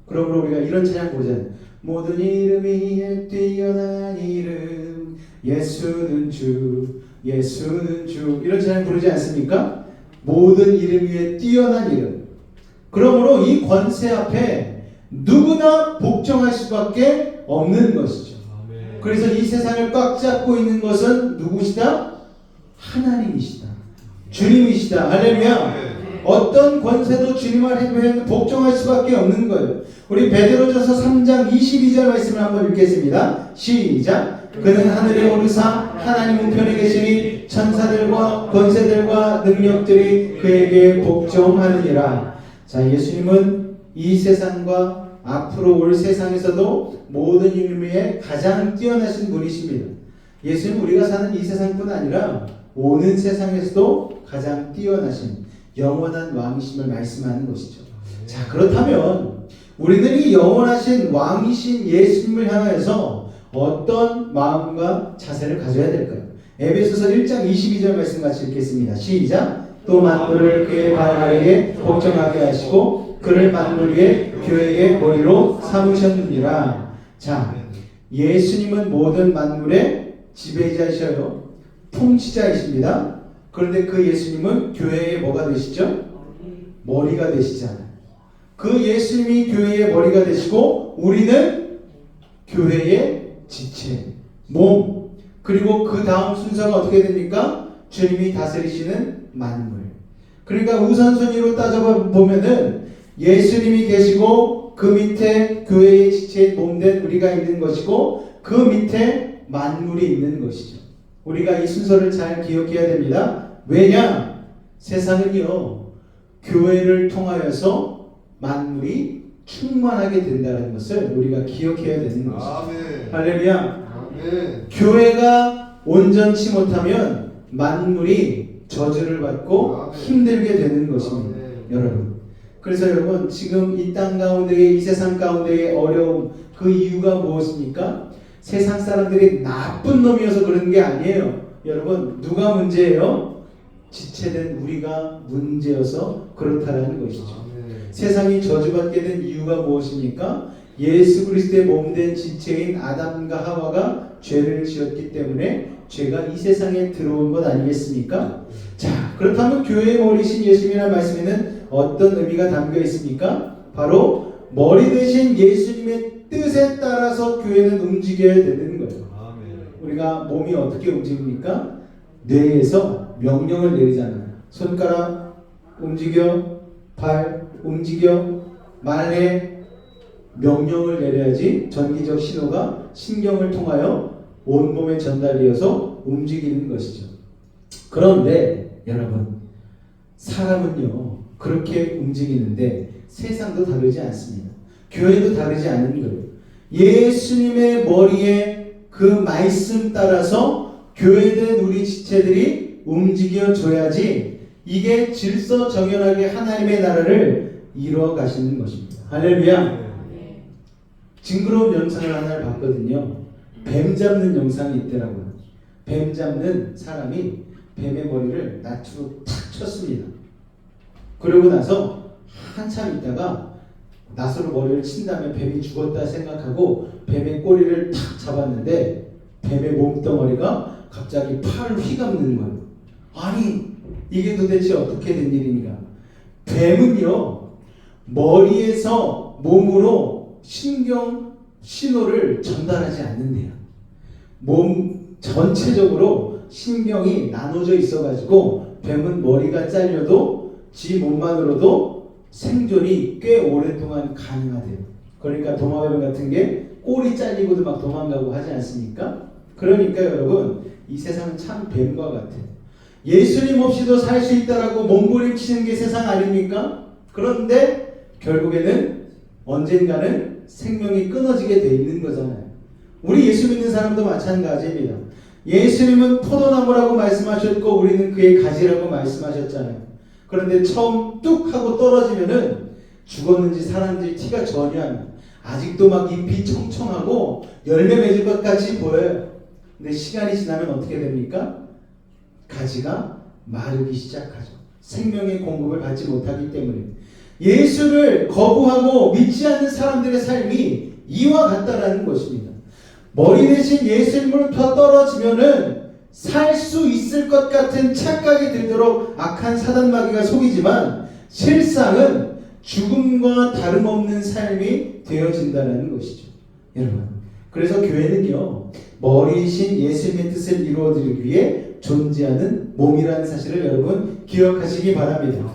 S1: 그러므로 우리가 이런 찬양 보잖아요. 모든 이름 위에 뛰어난 이름 예수는 주, 예수는 주, 이런 찬양 부르지 않습니까? 모든 이름 위에 뛰어난 이름. 그러므로 이 권세 앞에 누구나 복종할 수밖에 없는 것이죠. 그래서 이 세상을 꽉 잡고 있는 것은 누구시다? 하나님이시다. 주님이시다. 할렐루야. 어떤 권세도 주님 앞에 복종할 수밖에 없는 거예요. 우리 베드로전서 3장 22절 말씀을 한번 읽겠습니다. 시작. 그는 하늘에 오르사 하나님 우편에 계시니 천사들과 권세들과 능력들이 그에게 복종하느니라. 자, 예수님은 이 세상과 앞으로 올 세상에서도 모든 이름 위에 가장 뛰어나신 분이십니다. 예수님 우리가 사는 이 세상뿐 아니라 오는 세상에서도 가장 뛰어나신 영원한 왕이심을 말씀하는 것이죠. 자, 그렇다면 우리는 이 영원하신 왕이신 예수님을 향해서 어떤 마음과 자세를 가져야 될까요? 에베소서 1장 22절 말씀 같이 읽겠습니다. 시작. 또 만물을 그의 발 아래에 복종하게 하시고 그를 만물 위에 교회의 머리로 삼으셨느니라. 자, 예수님은 모든 만물의 지배자이셔요. 통치자이십니다. 그런데 그 예수님은 교회의 뭐가 되시죠? 머리가 되시잖아요. 그 예수님이 교회의 머리가 되시고 우리는 교회의 지체, 몸, 그리고 그 다음 순서가 어떻게 됩니까? 주님이 다스리시는 만물. 그러니까 우선순위로 따져보면은 예수님이 계시고 그 밑에 교회의 지체의 몸된 우리가 있는 것이고 그 밑에 만물이 있는 것이죠. 우리가 이 순서를 잘 기억해야 됩니다. 왜냐? 세상은요, 교회를 통하여서 만물이 충만하게 된다는 것을 우리가 기억해야 되는 것이죠. 할렐루야. 교회가 온전치 못하면 만물이 저주를 받고 힘들게 되는 것입니다. 여러분. 그래서 여러분, 지금 이 땅 가운데에, 이 세상 가운데의 어려움, 그 이유가 무엇입니까? 세상 사람들이 나쁜 놈이어서 그런 게 아니에요. 여러분, 누가 문제예요? 지체된 우리가 문제여서 그렇다라는 것이죠. 세상이 저주받게 된 이유가 무엇입니까? 예수 그리스도의 몸된 지체인 아담과 하와가 죄를 지었기 때문에 죄가 이 세상에 들어온 것 아니겠습니까? 자, 그렇다면 교회의 머리신 예수님이라는 말씀에는 어떤 의미가 담겨 있습니까? 바로 머리 대신 예수님의 뜻에 따라서 교회는 움직여야 되는 거예요. 우리가 몸이 어떻게 움직입니까? 뇌에서 명령을 내리잖아요. 손가락 움직여, 발 움직여, 말해, 명령을 내려야지 전기적 신호가 신경을 통하여 온몸에 전달되어서 움직이는 것이죠. 그런데 여러분, 사람은요 그렇게 움직이는데 세상도 다르지 않습니다. 교회도 다르지 않은 거예요. 예수님의 머리에 그 말씀 따라서 교회된 우리 지체들이 움직여줘야지 이게 질서정연하게 하나님의 나라를 이루어 가시는 것입니다. 할렐루야. 징그러운 영상을 하나를 봤거든요. 뱀 잡는 영상이 있더라고요. 뱀 잡는 사람이 뱀의 머리를 낫으로 탁 쳤습니다. 그러고 나서 한참 있다가 낫으로 머리를 친 다음에 뱀이 죽었다 생각하고 뱀의 꼬리를 탁 잡았는데 뱀의 몸뚱어리가 갑자기 팔을 휘감는 거예요. 아니, 이게 도대체 어떻게 된 일인가? 뱀은요, 머리에서 몸으로 신경 신호를 전달하지 않는데요. 몸 전체적으로 신경이 나눠져 있어가지고 뱀은 머리가 잘려도 지 몸만으로도 생존이 꽤 오랫동안 가능하대요. 그러니까 도마뱀 같은 게 꼬리 잘리고도 막 도망가고 하지 않습니까? 그러니까 여러분, 이 세상은 참 뱀과 같아요. 예수님 없이도 살 수 있다라고 몸부림치는 게 세상 아닙니까? 그런데 결국에는 언젠가는 생명이 끊어지게 돼 있는 거잖아요. 우리 예수 믿는 사람도 마찬가지입니다. 예수님은 포도나무라고 말씀하셨고 우리는 그의 가지라고 말씀하셨잖아요. 그런데 처음 뚝 하고 떨어지면은 죽었는지 살았는지 티가 전혀 안 나요. 아직도 막 잎이 청청하고 열매 맺을 것 같이 보여요. 근데 시간이 지나면 어떻게 됩니까? 가지가 마르기 시작하죠. 생명의 공급을 받지 못하기 때문에. 예수를 거부하고 믿지 않는 사람들의 삶이 이와 같다라는 것입니다. 머리 대신 예수님으로부터 떨어지면은 살 수 있을 것 같은 착각이 들도록 악한 사단마귀가 속이지만 실상은 죽음과 다름없는 삶이 되어진다는 것이죠. 여러분, 그래서 교회는요, 머리이신 예수님의 뜻을 이루어드리기 위해 존재하는 몸이라는 사실을 여러분 기억하시기 바랍니다.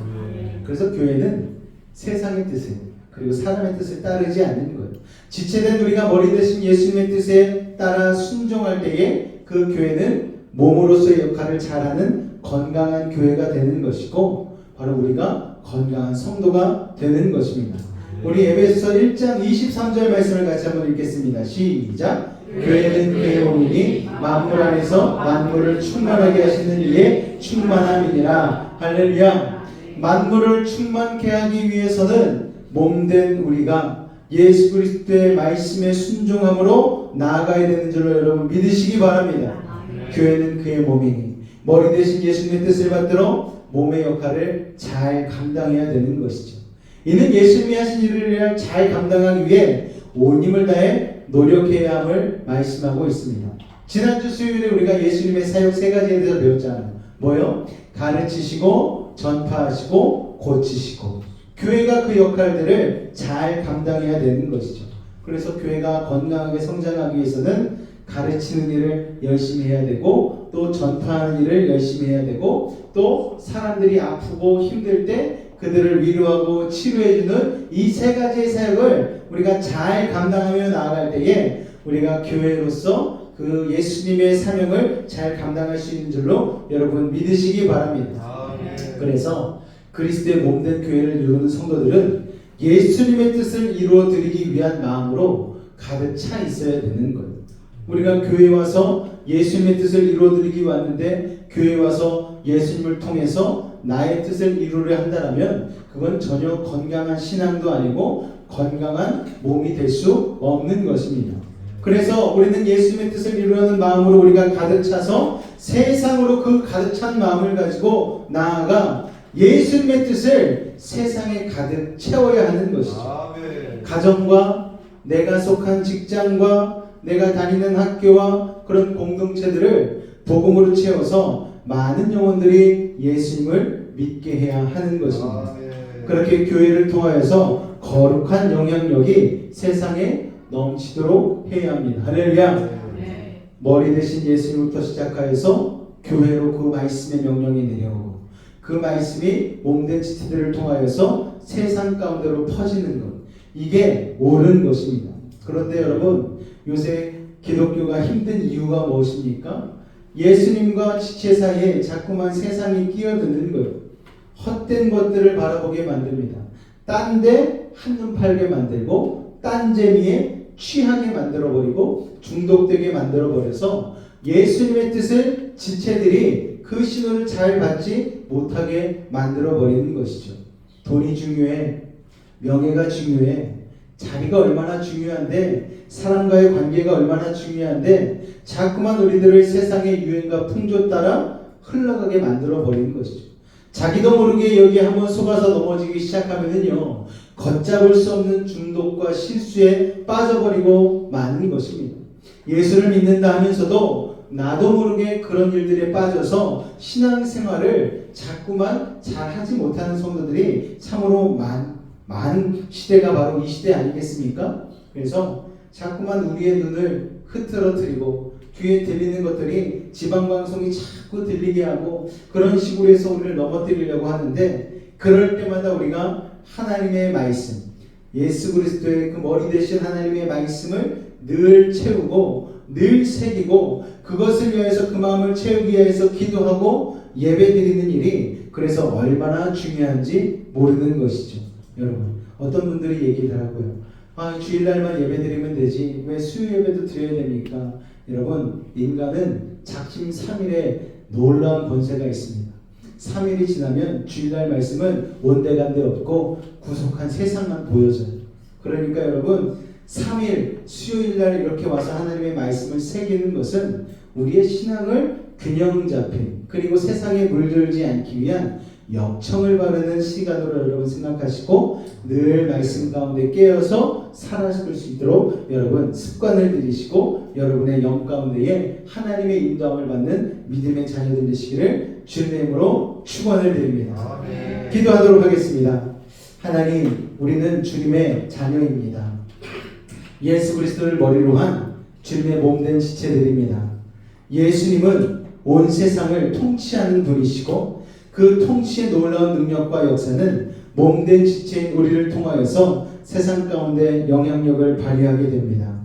S1: 그래서 교회는 세상의 뜻을 그리고 사람의 뜻을 따르지 않는 거예요. 지체된 우리가 머리 대신 예수님의 뜻에 따라 순종할 때에 그 교회는 몸으로서의 역할을 잘하는 건강한 교회가 되는 것이고 바로 우리가 건강한 성도가 되는 것입니다. 우리 에베소서 1장 23절 말씀을 같이 한번 읽겠습니다. 시작. 교회는 그의 몸이니 만물 안에서 만물을 충만하게 하시는 이의 충만함이니라. 할렐루야. 만물을 충만케 하기 위해서는 몸된 우리가 예수 그리스도의 말씀에 순종함으로 나아가야 되는 줄로 여러분 믿으시기 바랍니다. 교회는 그의 몸이니 머리 대신 예수님의 뜻을 받들어 몸의 역할을 잘 감당해야 되는 것이죠. 이는 예수님이 하신 일을 잘 감당하기 위해 온 힘을 다해 노력해야 함을 말씀하고 있습니다. 지난주 수요일에 우리가 예수님의 사역 세 가지에 대해서 배웠잖아요. 뭐요? 가르치시고 전파하시고 고치시고. 교회가 그 역할들을 잘 감당해야 되는 것이죠. 그래서 교회가 건강하게 성장하기 위해서는 가르치는 일을 열심히 해야 되고 또 전파하는 일을 열심히 해야 되고 또 사람들이 아프고 힘들 때 그들을 위로하고 치료해주는 이 세 가지의 사역을 우리가 잘 감당하며 나아갈 때에 우리가 교회로서 그 예수님의 사명을 잘 감당할 수 있는 줄로 여러분 믿으시기 바랍니다. 그래서 그리스도의 몸된 교회를 이루는 성도들은 예수님의 뜻을 이루어드리기 위한 마음으로 가득 차 있어야 되는 거예요. 우리가 교회에 와서 예수님의 뜻을 이루어드리기 왔는데 교회에 와서 예수님을 통해서 나의 뜻을 이루려 한다면 그건 전혀 건강한 신앙도 아니고 건강한 몸이 될 수 없는 것입니다. 그래서 우리는 예수님의 뜻을 이루려는 마음으로 우리가 가득 차서 세상으로 그 가득 찬 마음을 가지고 나아가 예수님의 뜻을 세상에 가득 채워야 하는 것이죠. 가정과 내가 속한 직장과 내가 다니는 학교와 그런 공동체들을 복음으로 채워서 많은 영혼들이 예수님을 믿게 해야 하는 것입니다. 그렇게 교회를 통하여서 거룩한 영향력이 세상에 넘치도록 해야 합니다. 할렐루야. 머리 대신 예수님부터 시작하여서 교회로 그 말씀의 명령이 내려오고 그 말씀이 몸된 지체들을 통하여서 세상 가운데로 퍼지는 것, 이게 옳은 것입니다. 그런데 여러분, 요새 기독교가 힘든 이유가 무엇입니까? 예수님과 지체 사이에 자꾸만 세상이 끼어드는 거예요. 헛된 것들을 바라보게 만듭니다. 딴 데 한눈 팔게 만들고 딴 재미에 취하게 만들어버리고 중독되게 만들어버려서 예수님의 뜻을 지체들이 그 신호를 잘 받지 못하게 만들어버리는 것이죠. 돈이 중요해, 명예가 중요해, 자리가 얼마나 중요한데, 사람과의 관계가 얼마나 중요한데 자꾸만 우리들을 세상의 유행과 풍조 따라 흘러가게 만들어버리는 것이죠. 자기도 모르게 여기에 한번 속아서 넘어지기 시작하면은요, 걷잡을 수 없는 중독과 실수에 빠져버리고 마는 것입니다. 예수를 믿는다 하면서도 나도 모르게 그런 일들에 빠져서 신앙생활을 자꾸만 잘하지 못하는 성도들이 참으로 많은 시대가 바로 이 시대 아니겠습니까? 그래서 자꾸만 우리의 눈을 흐트러뜨리고 귀에 들리는 것들이 지방방송이 자꾸 들리게 하고 그런 식으로 해서 우리를 넘어뜨리려고 하는데, 그럴 때마다 우리가 하나님의 말씀, 예수 그리스도의 그 머리 대신 하나님의 말씀을 늘 채우고 늘 새기고 그것을 위해서 그 마음을 채우기 위해서 기도하고 예배드리는 일이 그래서 얼마나 중요한지 모르는 것이죠. 여러분, 어떤 분들이 얘기를 하고요. 주일날만 예배드리면 되지 왜 수요 예배도 드려야 됩니까? 여러분, 인간은 작심삼일에 놀라운 권세가 있습니다. 3일이 지나면 주일날 말씀은 온데간데 없고 구속한 세상만 보여져요. 그러니까 여러분, 3일 수요일날 이렇게 와서 하나님의 말씀을 새기는 것은 우리의 신앙을 균형 잡힌, 그리고 세상에 물들지 않기 위한 역청을 바르는 시간으로 여러분 생각하시고 늘 말씀 가운데 깨어서 살아갈 수 있도록 여러분 습관을 들이시고 여러분의 영 가운데에 하나님의 인도함을 받는 믿음의 자녀들 되시기를 주님의 이름으로 축원을 드립니다. 아멘. 기도하도록 하겠습니다. 하나님, 우리는 주님의 자녀입니다. 예수 그리스도를 머리로 한 주님의 몸된 지체들입니다. 예수님은 온 세상을 통치하는 분이시고 그 통치의 놀라운 능력과 역사는 몸된 지체인 우리를 통하여서 세상 가운데 영향력을 발휘하게 됩니다.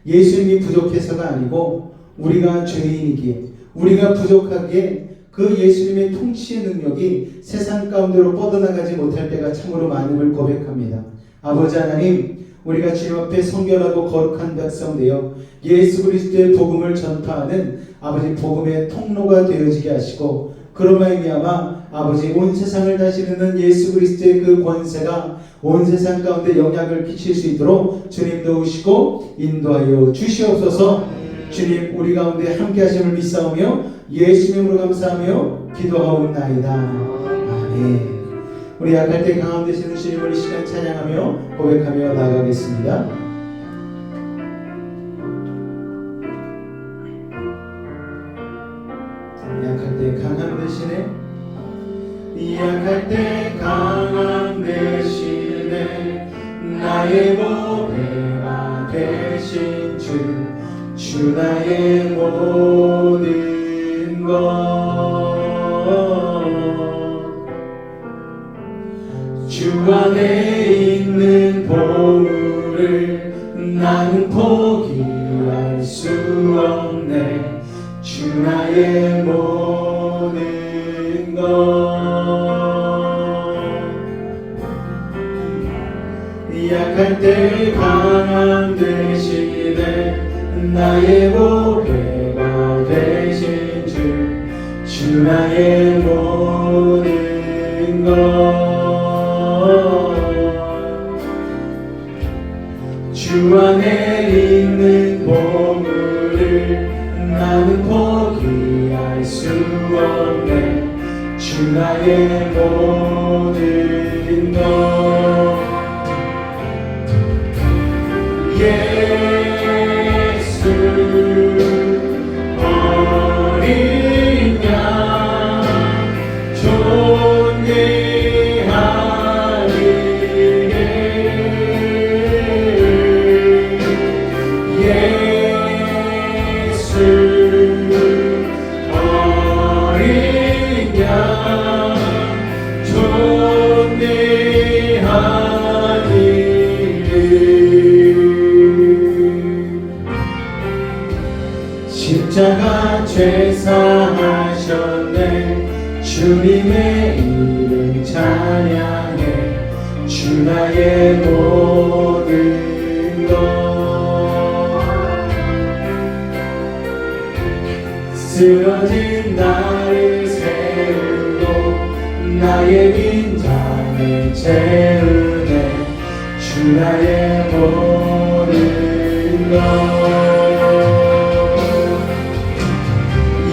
S1: 예수님이 부족해서가 아니고 우리가 죄인이기에, 우리가 부족하기에 그 예수님의 통치의 능력이 세상 가운데로 뻗어나가지 못할 때가 참으로 많음을 고백합니다. 아버지 하나님, 우리가 주님 앞에 성결하고 거룩한 백성 되어 예수 그리스도의 복음을 전파하는 아버지 복음의 통로가 되어지게 하시고, 그로 말미암아 아버지 온 세상을 다스리는 예수 그리스도의 그 권세가 온 세상 가운데 영향을 끼칠 수 있도록 주님 도우시고 인도하여 주시옵소서. 주님, 우리 가운데 함께 하심을 믿사오며 예수님으로 감사하며 기도하옵나이다. 아멘. 우리 약할 때 강함 되시는 주님을 이 시간 찬양하며 고백하며 나아가겠습니다. 약할 때 강함 대신에, 약할 때 강함 대신에 나의 보배가 되신 주 나의 모든 것, 주 안에 있는 보물을 나는 포기할 수 없네. 주 나의 모든 것, 약할 때 강함 되시네 나의 보배가 되신 주 나의 모든 것, 주 안에 있는 보물을 나는 포기할 수 없네. 주 나의 모든 것, 예수 어린 양 존귀하리에, 예수 어린 양 존귀하리에. 십자가 죄사하셨네. 주님의 이름 찬양해. 주 나의 모든 것, 쓰러진 나를 세우고 나의 빈장을 채우네. 주 나의 모든 것,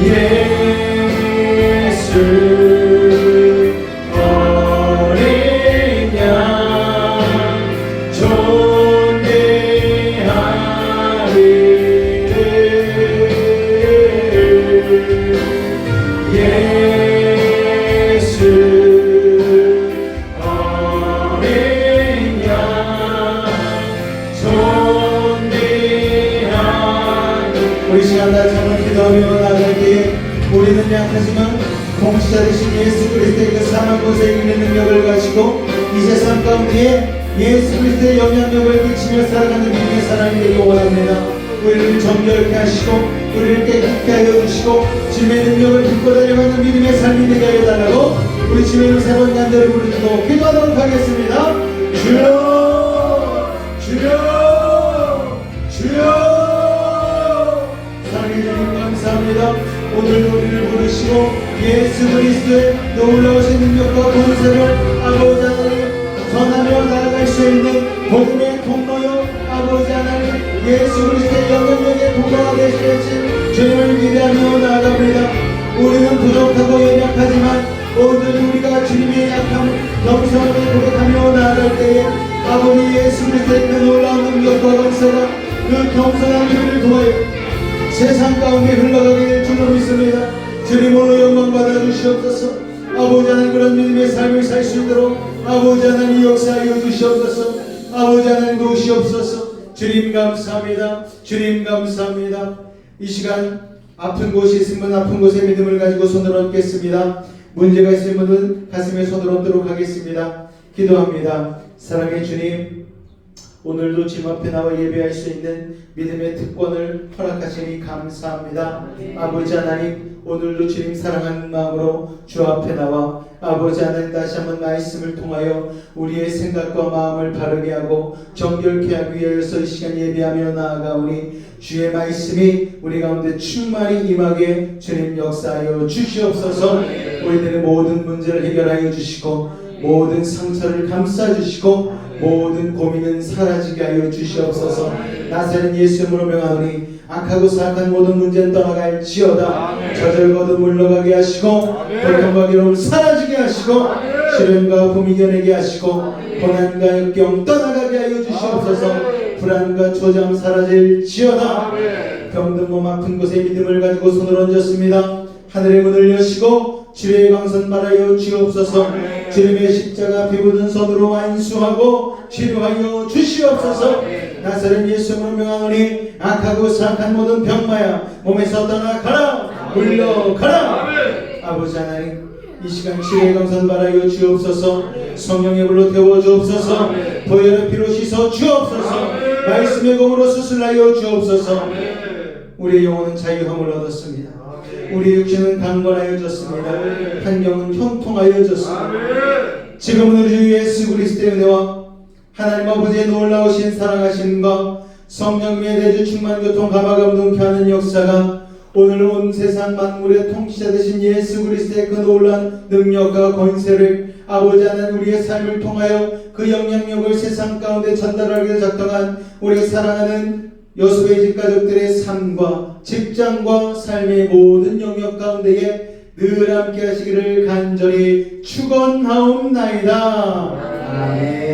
S1: 예수 어린 양 존귀하리에, 예수 어린 양 존귀하리에. 우리 시간 다 하지만 통치자 되신 예수 그리스도의 그 사망 권세 이기는 능력을 가지고 이 세상 가운데에 예수 그리스도의 영향력을 끼치며 살아가는 믿음의 사람이 되기 원합니다. 우리를 정결케 하시고 우리를 깨끗게 하여 주시고 주님의 능력을 믿고 달려가는 믿음의 삶이 되게 하여 달라고 우리 주님을 세 번 간절히 부르시고 기도하도록 하겠습니다. 주여 주여 주여. 사랑해 주님 감사합니다. 오늘도 우리를 부르시고 예수 그리스도의 놀라우신 능력과 권세를 아버지 하나님 전하며 나아갈 수 있는 복음의 통로요 아버지 하나님 예수 그리스도의 영향력의 통로가 되시겠지 주님을 기대하며 나아갑니다. 우리는 부족하고 연약하지만 오늘 우리가 주님의 약함을 겸손하게 고백하며 나아갈 때에 아버지 예수 그리스도의 그 놀라운 능력과 권세가 그 겸손한 우리를 통하여 세상 가운데 흘러가게 될 줄로 믿습니다. 주님으로 영광 받아 주시옵소서. 아버지 하나님 그런 믿음의 삶을 살 수 있도록 아버지 하나님 역사하여 주시옵소서. 아버지 하나님 도우시옵소서. 주님 감사합니다. 주님 감사합니다. 이 시간 아픈 곳이 있으면 분 아픈 곳에 믿음을 가지고 손을 얹겠습니다. 문제가 있으면 분은 가슴에 손을 얹도록 하겠습니다. 기도합니다. 사랑의 주님, 오늘도 주님 앞에 나와 예배할 수 있는 믿음의 특권을 허락하시니 감사합니다. 아버지 하나님, 오늘도 주님 사랑하는 마음으로 주 앞에 나와 아버지 하나님 다시 한번 말씀을 통하여 우리의 생각과 마음을 바르게 하고 정결케 하기 위해서 이 시간 예배하며 나아가오니 주의 말씀이 우리 가운데 충만히 임하게 주님 역사하여 주시옵소서. 우리들의 모든 문제를 해결하여 주시고 모든 상처를 감싸주시고 모든 고민은 사라지게 하여 주시옵소서. 나사렛 예수 이름으로 명하노니 악하고 사악한 모든 문제는 떠나갈지어다. 저절거든 물러가게 하시고 고통과 괴로움 사라지게 하시고 시련과 아픔 이겨내게 하시고 고난과 역경 떠나가게 하여 주시옵소서. 불안과 초잠 사라질지어다. 병든 몸 아픈 곳에 믿음을 가지고 손을 얹었습니다. 하늘의 문을 여시고 치료의 광선 말하여 주옵소서. 주님의 십자가 피 묻은 손으로 완수하고 치료하여 주시옵소서. 나사렛 예수로 명하노니 악하고 사악한 모든 병마야 몸에서 떠나가라. 물러가라. 아버지 하나님, 이 시간 치료의 광선 말하여 주옵소서. 성령의 불로 태워 주옵소서. 보혈의 피로 씻어 주옵소서. 말씀의 검으로 수술하여 주옵소서. 우리의 영혼은 자유함을 얻었습니다. 우리 육신은 강건하여졌습니다. 환경은 형통하여졌습니다. 지금은 우리 주 예수 그리스도의 은혜와 하나님 아버지의 놀라우신 사랑하심과 성령의 대주 충만 교통 감화감동케 하는 역사가 오늘 온 세상 만물의 통치자 되신 예수 그리스도의 그 놀라운 능력과 권세를 아버지 하나님 우리의 삶을 통하여 그 영향력을 세상 가운데 전달하기 작정한 우리 사랑하는 여수의 집 가족들의 삶과 직장과 삶의 모든 영역 가운데에 늘 함께 하시기를 간절히 축원하옵나이다. 아멘.